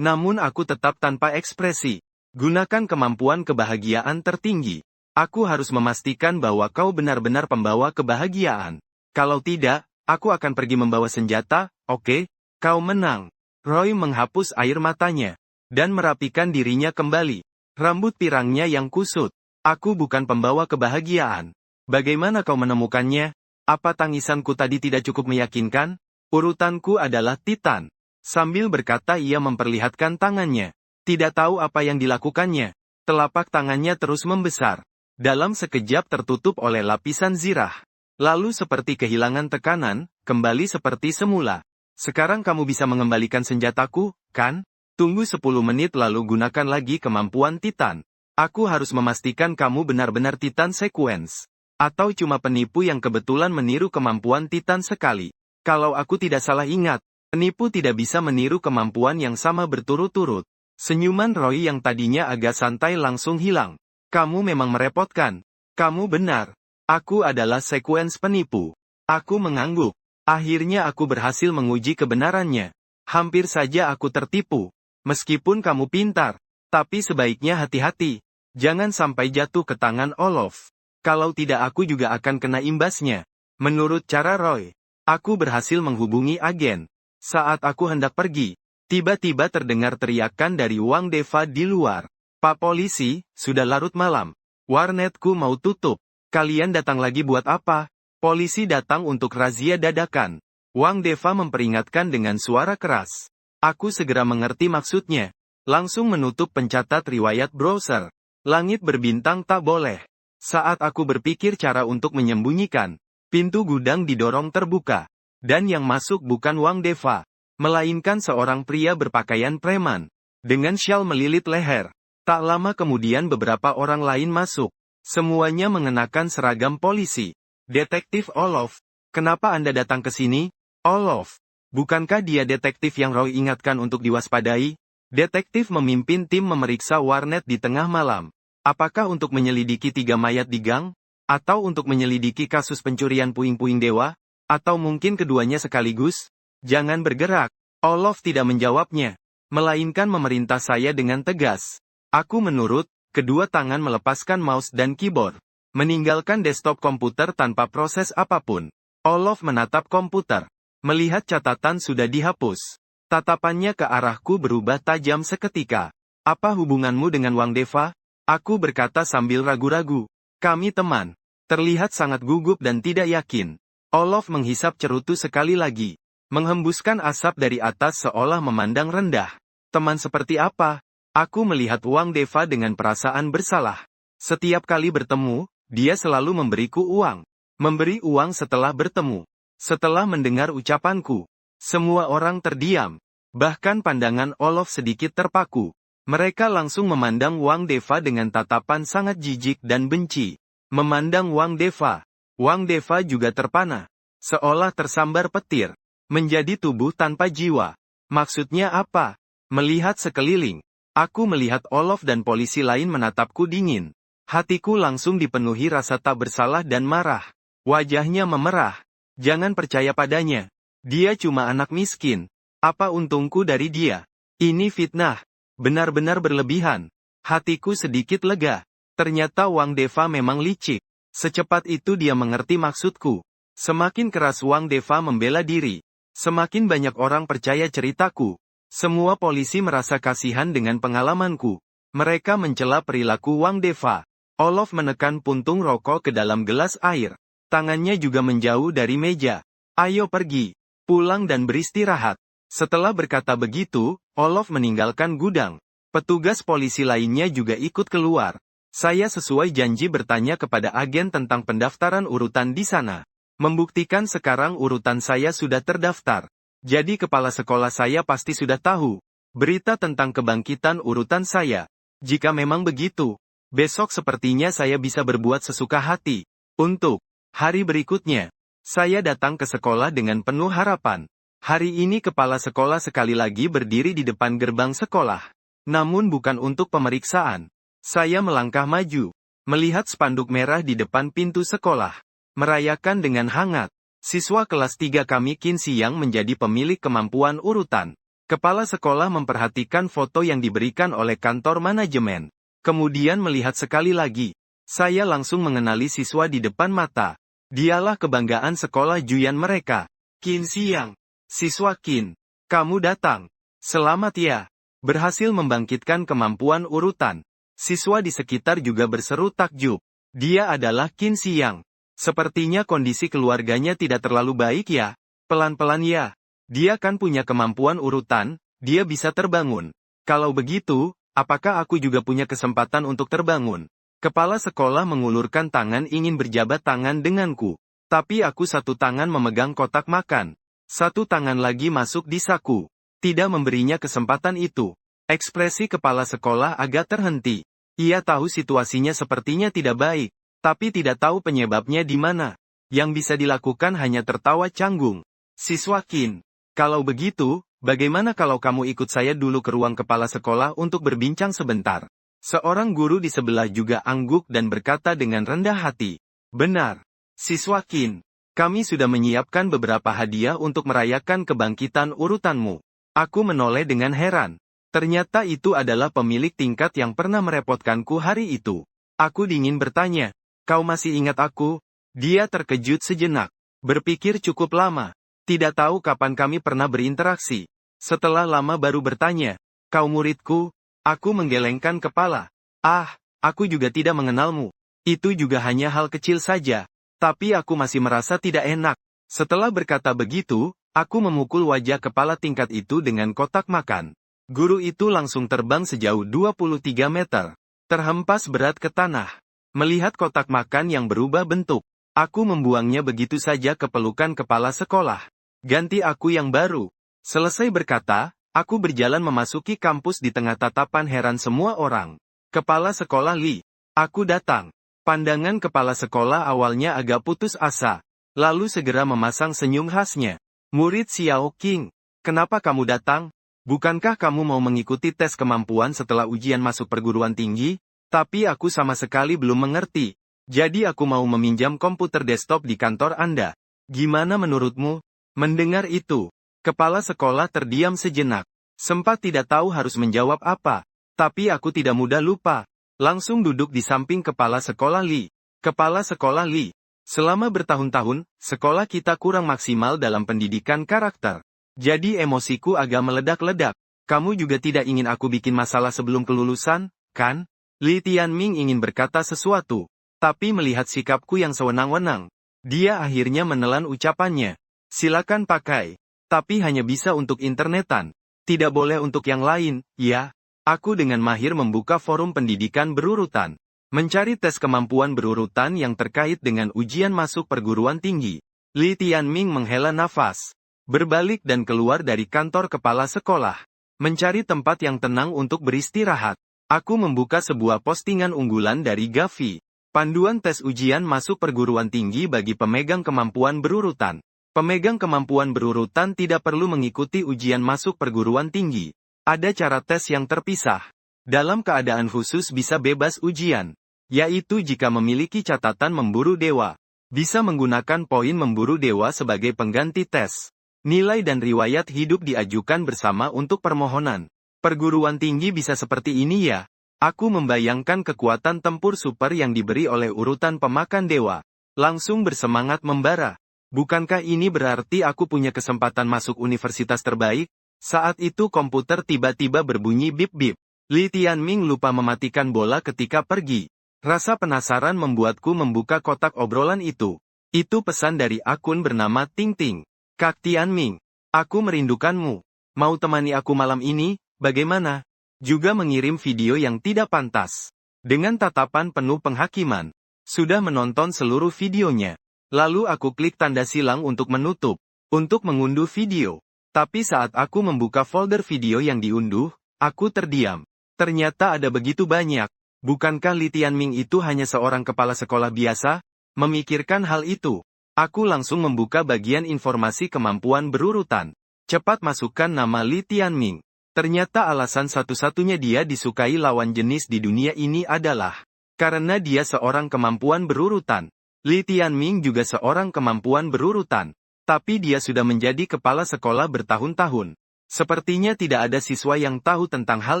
S1: Namun aku tetap tanpa ekspresi. Gunakan kemampuan kebahagiaan tertinggi. Aku harus memastikan bahwa kau benar-benar pembawa kebahagiaan. Kalau tidak, aku akan pergi membawa senjata, oke? Kau menang. Roy menghapus air matanya. Dan merapikan dirinya kembali. Rambut pirangnya yang kusut. Aku bukan pembawa kebahagiaan. Bagaimana kau menemukannya? Apa tangisanku tadi tidak cukup meyakinkan? Urutanku adalah Titan. Sambil berkata ia memperlihatkan tangannya. Tidak tahu apa yang dilakukannya. Telapak tangannya terus membesar. Dalam sekejap tertutup oleh lapisan zirah. Lalu seperti kehilangan tekanan, kembali seperti semula. Sekarang kamu bisa mengembalikan senjataku, kan? Tunggu 10 menit lalu gunakan lagi kemampuan Titan. Aku harus memastikan kamu benar-benar Titan Sequence. Atau cuma penipu yang kebetulan meniru kemampuan Titan sekali. Kalau aku tidak salah ingat, penipu tidak bisa meniru kemampuan yang sama berturut-turut. Senyuman Roy yang tadinya agak santai langsung hilang. Kamu memang merepotkan. Kamu benar. Aku adalah sequence penipu. Aku mengangguk. Akhirnya aku berhasil menguji kebenarannya. Hampir saja aku tertipu. Meskipun kamu pintar. Tapi sebaiknya hati-hati. Jangan sampai jatuh ke tangan Olof. Kalau tidak aku juga akan kena imbasnya. Menurut cara Roy, aku berhasil menghubungi agen. Saat aku hendak pergi, tiba-tiba terdengar teriakan dari Wang Deva di luar. Pak polisi, sudah larut malam. Warnetku mau tutup. Kalian datang lagi buat apa? Polisi datang untuk razia dadakan. Wang Deva memperingatkan dengan suara keras. Aku segera mengerti maksudnya. Langsung menutup pencatat riwayat browser. Langit berbintang tak boleh. Saat aku berpikir cara untuk menyembunyikan, pintu gudang didorong terbuka. Dan yang masuk bukan Wang Deva, melainkan seorang pria berpakaian preman. Dengan syal melilit leher. Tak lama kemudian beberapa orang lain masuk. Semuanya mengenakan seragam polisi. Detektif Olof. Kenapa Anda datang ke sini? Olof. Bukankah dia detektif yang Roy ingatkan untuk diwaspadai? Detektif memimpin tim memeriksa warnet di tengah malam. Apakah untuk menyelidiki 3 mayat di gang? Atau untuk menyelidiki kasus pencurian puing-puing dewa? Atau mungkin keduanya sekaligus? Jangan bergerak. Olof tidak menjawabnya. Melainkan memerintah saya dengan tegas. Aku menurut, kedua tangan melepaskan mouse dan keyboard. Meninggalkan desktop komputer tanpa proses apapun. Olof menatap komputer. Melihat catatan sudah dihapus. Tatapannya ke arahku berubah tajam seketika. Apa hubunganmu dengan Wang Deva? Aku berkata sambil ragu-ragu. Kami teman. Terlihat sangat gugup dan tidak yakin. Olof menghisap cerutu sekali lagi. Menghembuskan asap dari atas seolah memandang rendah. Teman seperti apa? Aku melihat Wang Deva dengan perasaan bersalah. Setiap kali bertemu, dia selalu memberiku uang. Memberi uang setelah bertemu. Setelah mendengar ucapanku, semua orang terdiam. Bahkan pandangan Olof sedikit terpaku. Mereka langsung memandang Wang Deva dengan tatapan sangat jijik dan benci. Memandang Wang Deva juga terpana, seolah tersambar petir, menjadi tubuh tanpa jiwa. Maksudnya apa? Melihat sekeliling, aku melihat Olof dan polisi lain menatapku dingin. Hatiku langsung dipenuhi rasa tak bersalah dan marah. Wajahnya memerah. Jangan percaya padanya. Dia cuma anak miskin. Apa untungku dari dia? Ini fitnah. Benar-benar berlebihan. Hatiku sedikit lega. Ternyata Wang Deva memang licik. Secepat itu dia mengerti maksudku. Semakin keras Wang Deva membela diri, semakin banyak orang percaya ceritaku. Semua polisi merasa kasihan dengan pengalamanku. Mereka mencela perilaku Wang Deva. Olof menekan puntung rokok ke dalam gelas air. Tangannya juga menjauh dari meja. Ayo pergi, pulang dan beristirahat. Setelah berkata begitu, Olof meninggalkan gudang. Petugas polisi lainnya juga ikut keluar. Saya sesuai janji bertanya kepada agen tentang pendaftaran urutan di sana. Membuktikan sekarang urutan saya sudah terdaftar. Jadi kepala sekolah saya pasti sudah tahu berita tentang kebangkitan urutan saya. Jika memang begitu, besok sepertinya saya bisa berbuat sesuka hati. Untuk hari berikutnya, saya datang ke sekolah dengan penuh harapan. Hari ini kepala sekolah sekali lagi berdiri di depan gerbang sekolah. Namun bukan untuk pemeriksaan. Saya melangkah maju, melihat spanduk merah di depan pintu sekolah. Merayakan dengan hangat. Siswa kelas 3 kami Qin Xiang menjadi pemilik kemampuan urutan. Kepala sekolah memperhatikan foto yang diberikan oleh kantor manajemen. Kemudian melihat sekali lagi. Saya langsung mengenali siswa di depan mata. Dialah kebanggaan sekolah Juyan mereka. Qin Xiang. Siswa Qin. Kamu datang. Selamat ya. Berhasil membangkitkan kemampuan urutan. Siswa di sekitar juga berseru takjub. Dia adalah Qin Xiang. Sepertinya kondisi keluarganya tidak terlalu baik ya. Pelan-pelan ya. Dia kan punya kemampuan urutan, dia bisa terbangun. Kalau begitu, apakah aku juga punya kesempatan untuk terbangun? Kepala sekolah mengulurkan tangan ingin berjabat tangan denganku. Tapi aku satu tangan memegang kotak makan. Satu tangan lagi masuk di saku. Tidak memberinya kesempatan itu. Ekspresi kepala sekolah agak terhenti. Ia tahu situasinya sepertinya tidak baik, tapi tidak tahu penyebabnya di mana. Yang bisa dilakukan hanya tertawa canggung. Siswa Qin, kalau begitu, bagaimana kalau kamu ikut saya dulu ke ruang kepala sekolah untuk berbincang sebentar? Seorang guru di sebelah juga angguk dan berkata dengan rendah hati. Benar. Siswa Qin, kami sudah menyiapkan beberapa hadiah untuk merayakan kebangkitan urutanmu. Aku menoleh dengan heran. Ternyata itu adalah pemilik tingkat yang pernah merepotkanku hari itu. Aku dingin bertanya, kau masih ingat aku? Dia terkejut sejenak. Berpikir cukup lama. Tidak tahu kapan kami pernah berinteraksi. Setelah lama baru bertanya, kau muridku? Aku menggelengkan kepala. Ah, aku juga tidak mengenalmu. Itu juga hanya hal kecil saja. Tapi aku masih merasa tidak enak. Setelah berkata begitu, aku memukul wajah kepala tingkat itu dengan kotak makan. Guru itu langsung terbang sejauh 23 meter. Terhempas berat ke tanah. Melihat kotak makan yang berubah bentuk, aku membuangnya begitu saja ke pelukan kepala sekolah. Ganti aku yang baru. Selesai berkata, aku berjalan memasuki kampus di tengah tatapan heran semua orang. Kepala sekolah Li. Aku datang. Pandangan kepala sekolah awalnya agak putus asa. Lalu segera memasang senyum khasnya. Murid Xiao Qing. Kenapa kamu datang? Bukankah kamu mau mengikuti tes kemampuan setelah ujian masuk perguruan tinggi? Tapi aku sama sekali belum mengerti. Jadi aku mau meminjam komputer desktop di kantor Anda. Gimana menurutmu? Mendengar itu, kepala sekolah terdiam sejenak. Sempat tidak tahu harus menjawab apa. Tapi aku tidak mudah lupa. Langsung duduk di samping kepala sekolah Li. Kepala sekolah Li. Selama bertahun-tahun, sekolah kita kurang maksimal dalam pendidikan karakter. Jadi emosiku agak meledak-ledak. Kamu juga tidak ingin aku bikin masalah sebelum kelulusan, kan? Li Tianming ingin berkata sesuatu. Tapi melihat sikapku yang sewenang-wenang, dia akhirnya menelan ucapannya. Silakan pakai. Tapi hanya bisa untuk internetan. Tidak boleh untuk yang lain, ya? Aku dengan mahir membuka forum pendidikan berurutan. Mencari tes kemampuan berurutan yang terkait dengan ujian masuk perguruan tinggi. Li Tianming menghela nafas. Berbalik dan keluar dari kantor kepala sekolah. Mencari tempat yang tenang untuk beristirahat. Aku membuka sebuah postingan unggulan dari Gavi. Panduan tes ujian masuk perguruan tinggi bagi pemegang kemampuan berurutan. Pemegang kemampuan berurutan tidak perlu mengikuti ujian masuk perguruan tinggi. Ada cara tes yang terpisah. Dalam keadaan khusus bisa bebas ujian. Yaitu jika memiliki catatan memburu dewa. Bisa menggunakan poin memburu dewa sebagai pengganti tes. Nilai dan riwayat hidup diajukan bersama untuk permohonan. Perguruan tinggi bisa seperti ini ya. Aku membayangkan kekuatan tempur super yang diberi oleh urutan pemakan dewa. Langsung bersemangat membara. Bukankah ini berarti aku punya kesempatan masuk universitas terbaik? Saat itu komputer tiba-tiba berbunyi bip-bip. Li Tianming lupa mematikan bola ketika pergi. Rasa penasaran membuatku membuka kotak obrolan itu. Itu pesan dari akun bernama Ting Ting. Kak Tianming, aku merindukanmu. Mau temani aku malam ini, bagaimana? Juga mengirim video yang tidak pantas. Dengan tatapan penuh penghakiman. Sudah menonton seluruh videonya. Lalu aku klik tanda silang untuk menutup. Untuk mengunduh video. Tapi saat aku membuka folder video yang diunduh, aku terdiam. Ternyata ada begitu banyak. Bukankah Li Tianming itu hanya seorang kepala sekolah biasa? Memikirkan hal itu, aku langsung membuka bagian informasi kemampuan berurutan. Cepat masukkan nama Li Tianming. Ternyata alasan satu-satunya dia disukai lawan jenis di dunia ini adalah karena dia seorang kemampuan berurutan. Li Tianming juga seorang kemampuan berurutan. Tapi dia sudah menjadi kepala sekolah bertahun-tahun. Sepertinya tidak ada siswa yang tahu tentang hal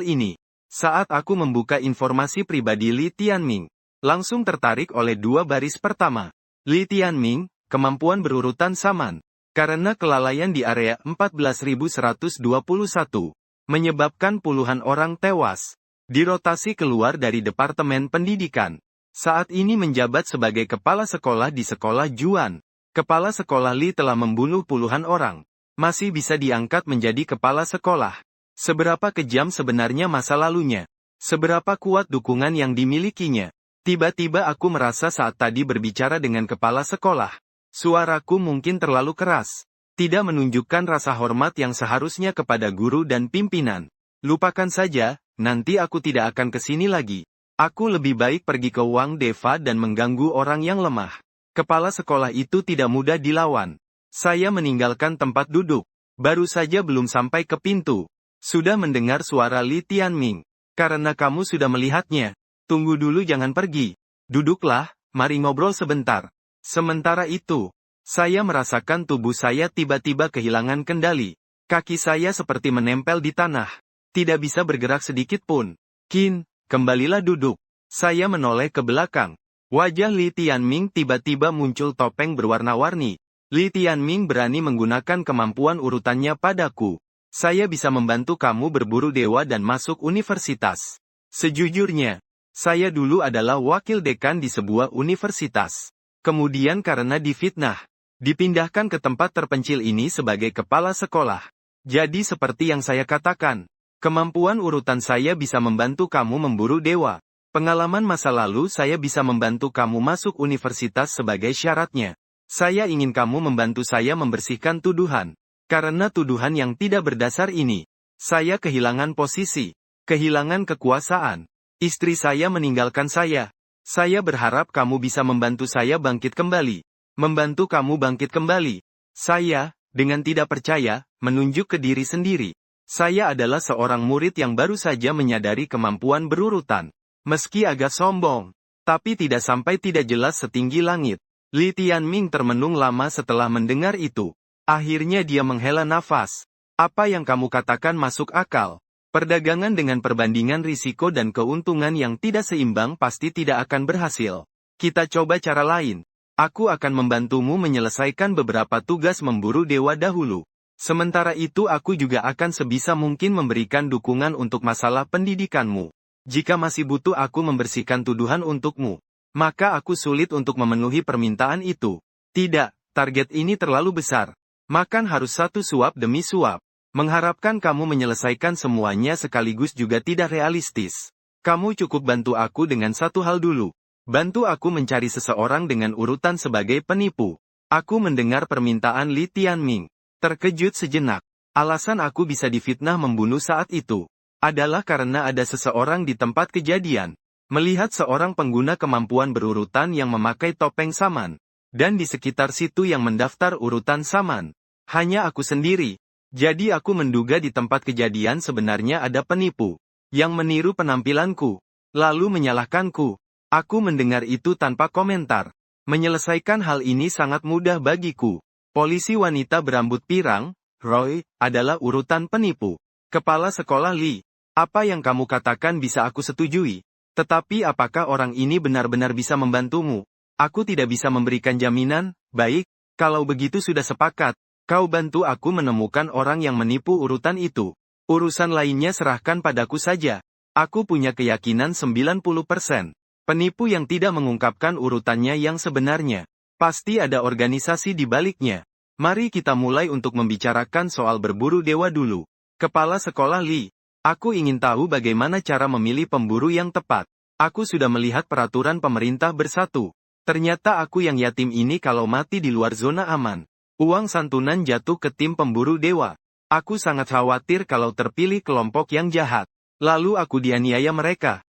S1: ini. Saat aku membuka informasi pribadi Li Tianming, langsung tertarik oleh dua baris pertama. Li Tianming, kemampuan berurutan saman. Karena kelalaian di area 14.121, menyebabkan puluhan orang tewas. Dirotasi keluar dari Departemen Pendidikan. Saat ini menjabat sebagai kepala sekolah di sekolah Juan. Kepala sekolah Li telah membunuh puluhan orang. Masih bisa diangkat menjadi kepala sekolah. Seberapa kejam sebenarnya masa lalunya? Seberapa kuat dukungan yang dimilikinya? Tiba-tiba aku merasa saat tadi berbicara dengan kepala sekolah. Suaraku mungkin terlalu keras. Tidak menunjukkan rasa hormat yang seharusnya kepada guru dan pimpinan. Lupakan saja, nanti aku tidak akan kesini lagi. Aku lebih baik pergi ke Wang Deva dan mengganggu orang yang lemah. Kepala sekolah itu tidak mudah dilawan. Saya meninggalkan tempat duduk. Baru saja belum sampai ke pintu. Sudah mendengar suara Li Tianming. Karena kamu sudah melihatnya. Tunggu dulu, jangan pergi. Duduklah, mari ngobrol sebentar. Sementara itu, saya merasakan tubuh saya tiba-tiba kehilangan kendali. Kaki saya seperti menempel di tanah. Tidak bisa bergerak sedikit pun. Qin, kembalilah duduk. Saya menoleh ke belakang. Wajah Li Tianming tiba-tiba muncul topeng berwarna-warni. Li Tianming berani menggunakan kemampuan urutannya padaku. Saya bisa membantu kamu berburu dewa dan masuk universitas. Sejujurnya, saya dulu adalah wakil dekan di sebuah universitas. Kemudian karena difitnah, dipindahkan ke tempat terpencil ini sebagai kepala sekolah. Jadi seperti yang saya katakan, kemampuan urutan saya bisa membantu kamu memburu dewa. Pengalaman masa lalu saya bisa membantu kamu masuk universitas sebagai syaratnya. Saya ingin kamu membantu saya membersihkan tuduhan. Karena tuduhan yang tidak berdasar ini, saya kehilangan posisi, kehilangan kekuasaan. Istri saya meninggalkan saya. Saya berharap kamu bisa membantu saya bangkit kembali. Membantu kamu bangkit kembali. Saya, dengan tidak percaya, menunjuk ke diri sendiri. Saya adalah seorang murid yang baru saja menyadari kemampuan berurutan. Meski agak sombong, tapi tidak sampai tidak jelas setinggi langit. Li Tianming termenung lama setelah mendengar itu. Akhirnya dia menghela nafas. Apa yang kamu katakan masuk akal. Perdagangan dengan perbandingan risiko dan keuntungan yang tidak seimbang pasti tidak akan berhasil. Kita coba cara lain. Aku akan membantumu menyelesaikan beberapa tugas memburu dewa dahulu. Sementara itu aku juga akan sebisa mungkin memberikan dukungan untuk masalah pendidikanmu. Jika masih butuh aku membersihkan tuduhan untukmu, maka aku sulit untuk memenuhi permintaan itu. Tidak, target ini terlalu besar. Makan harus satu suap demi suap. Mengharapkan kamu menyelesaikan semuanya sekaligus juga tidak realistis. Kamu cukup bantu aku dengan satu hal dulu. Bantu aku mencari seseorang dengan urutan sebagai penipu. Aku mendengar permintaan Li Tianming. Terkejut sejenak. Alasan aku bisa difitnah membunuh saat itu adalah karena ada seseorang di tempat kejadian. Melihat seorang pengguna kemampuan berurutan yang memakai topeng saman. Dan di sekitar situ yang mendaftar urutan saman. Hanya aku sendiri. Jadi aku menduga di tempat kejadian sebenarnya ada penipu. Yang meniru penampilanku. Lalu menyalahkanku. Aku mendengar itu tanpa komentar. Menyelesaikan hal ini sangat mudah bagiku. Polisi wanita berambut pirang, Roy, adalah urutan penipu. Kepala sekolah Lee. Apa yang kamu katakan bisa aku setujui. Tetapi apakah orang ini benar-benar bisa membantumu? Aku tidak bisa memberikan jaminan. Baik, kalau begitu sudah sepakat. Kau bantu aku menemukan orang yang menipu urutan itu. Urusan lainnya serahkan padaku saja. Aku punya keyakinan 90%. Penipu yang tidak mengungkapkan urutannya yang sebenarnya. Pasti ada organisasi di baliknya. Mari kita mulai untuk membicarakan soal berburu dewa dulu. Kepala sekolah Lee. Aku ingin tahu bagaimana cara memilih pemburu yang tepat. Aku sudah melihat peraturan pemerintah bersatu. Ternyata aku yang yatim ini kalau mati di luar zona aman. Uang santunan jatuh ke tim pemburu dewa. Aku sangat khawatir kalau terpilih kelompok yang jahat. Lalu aku dianiaya mereka.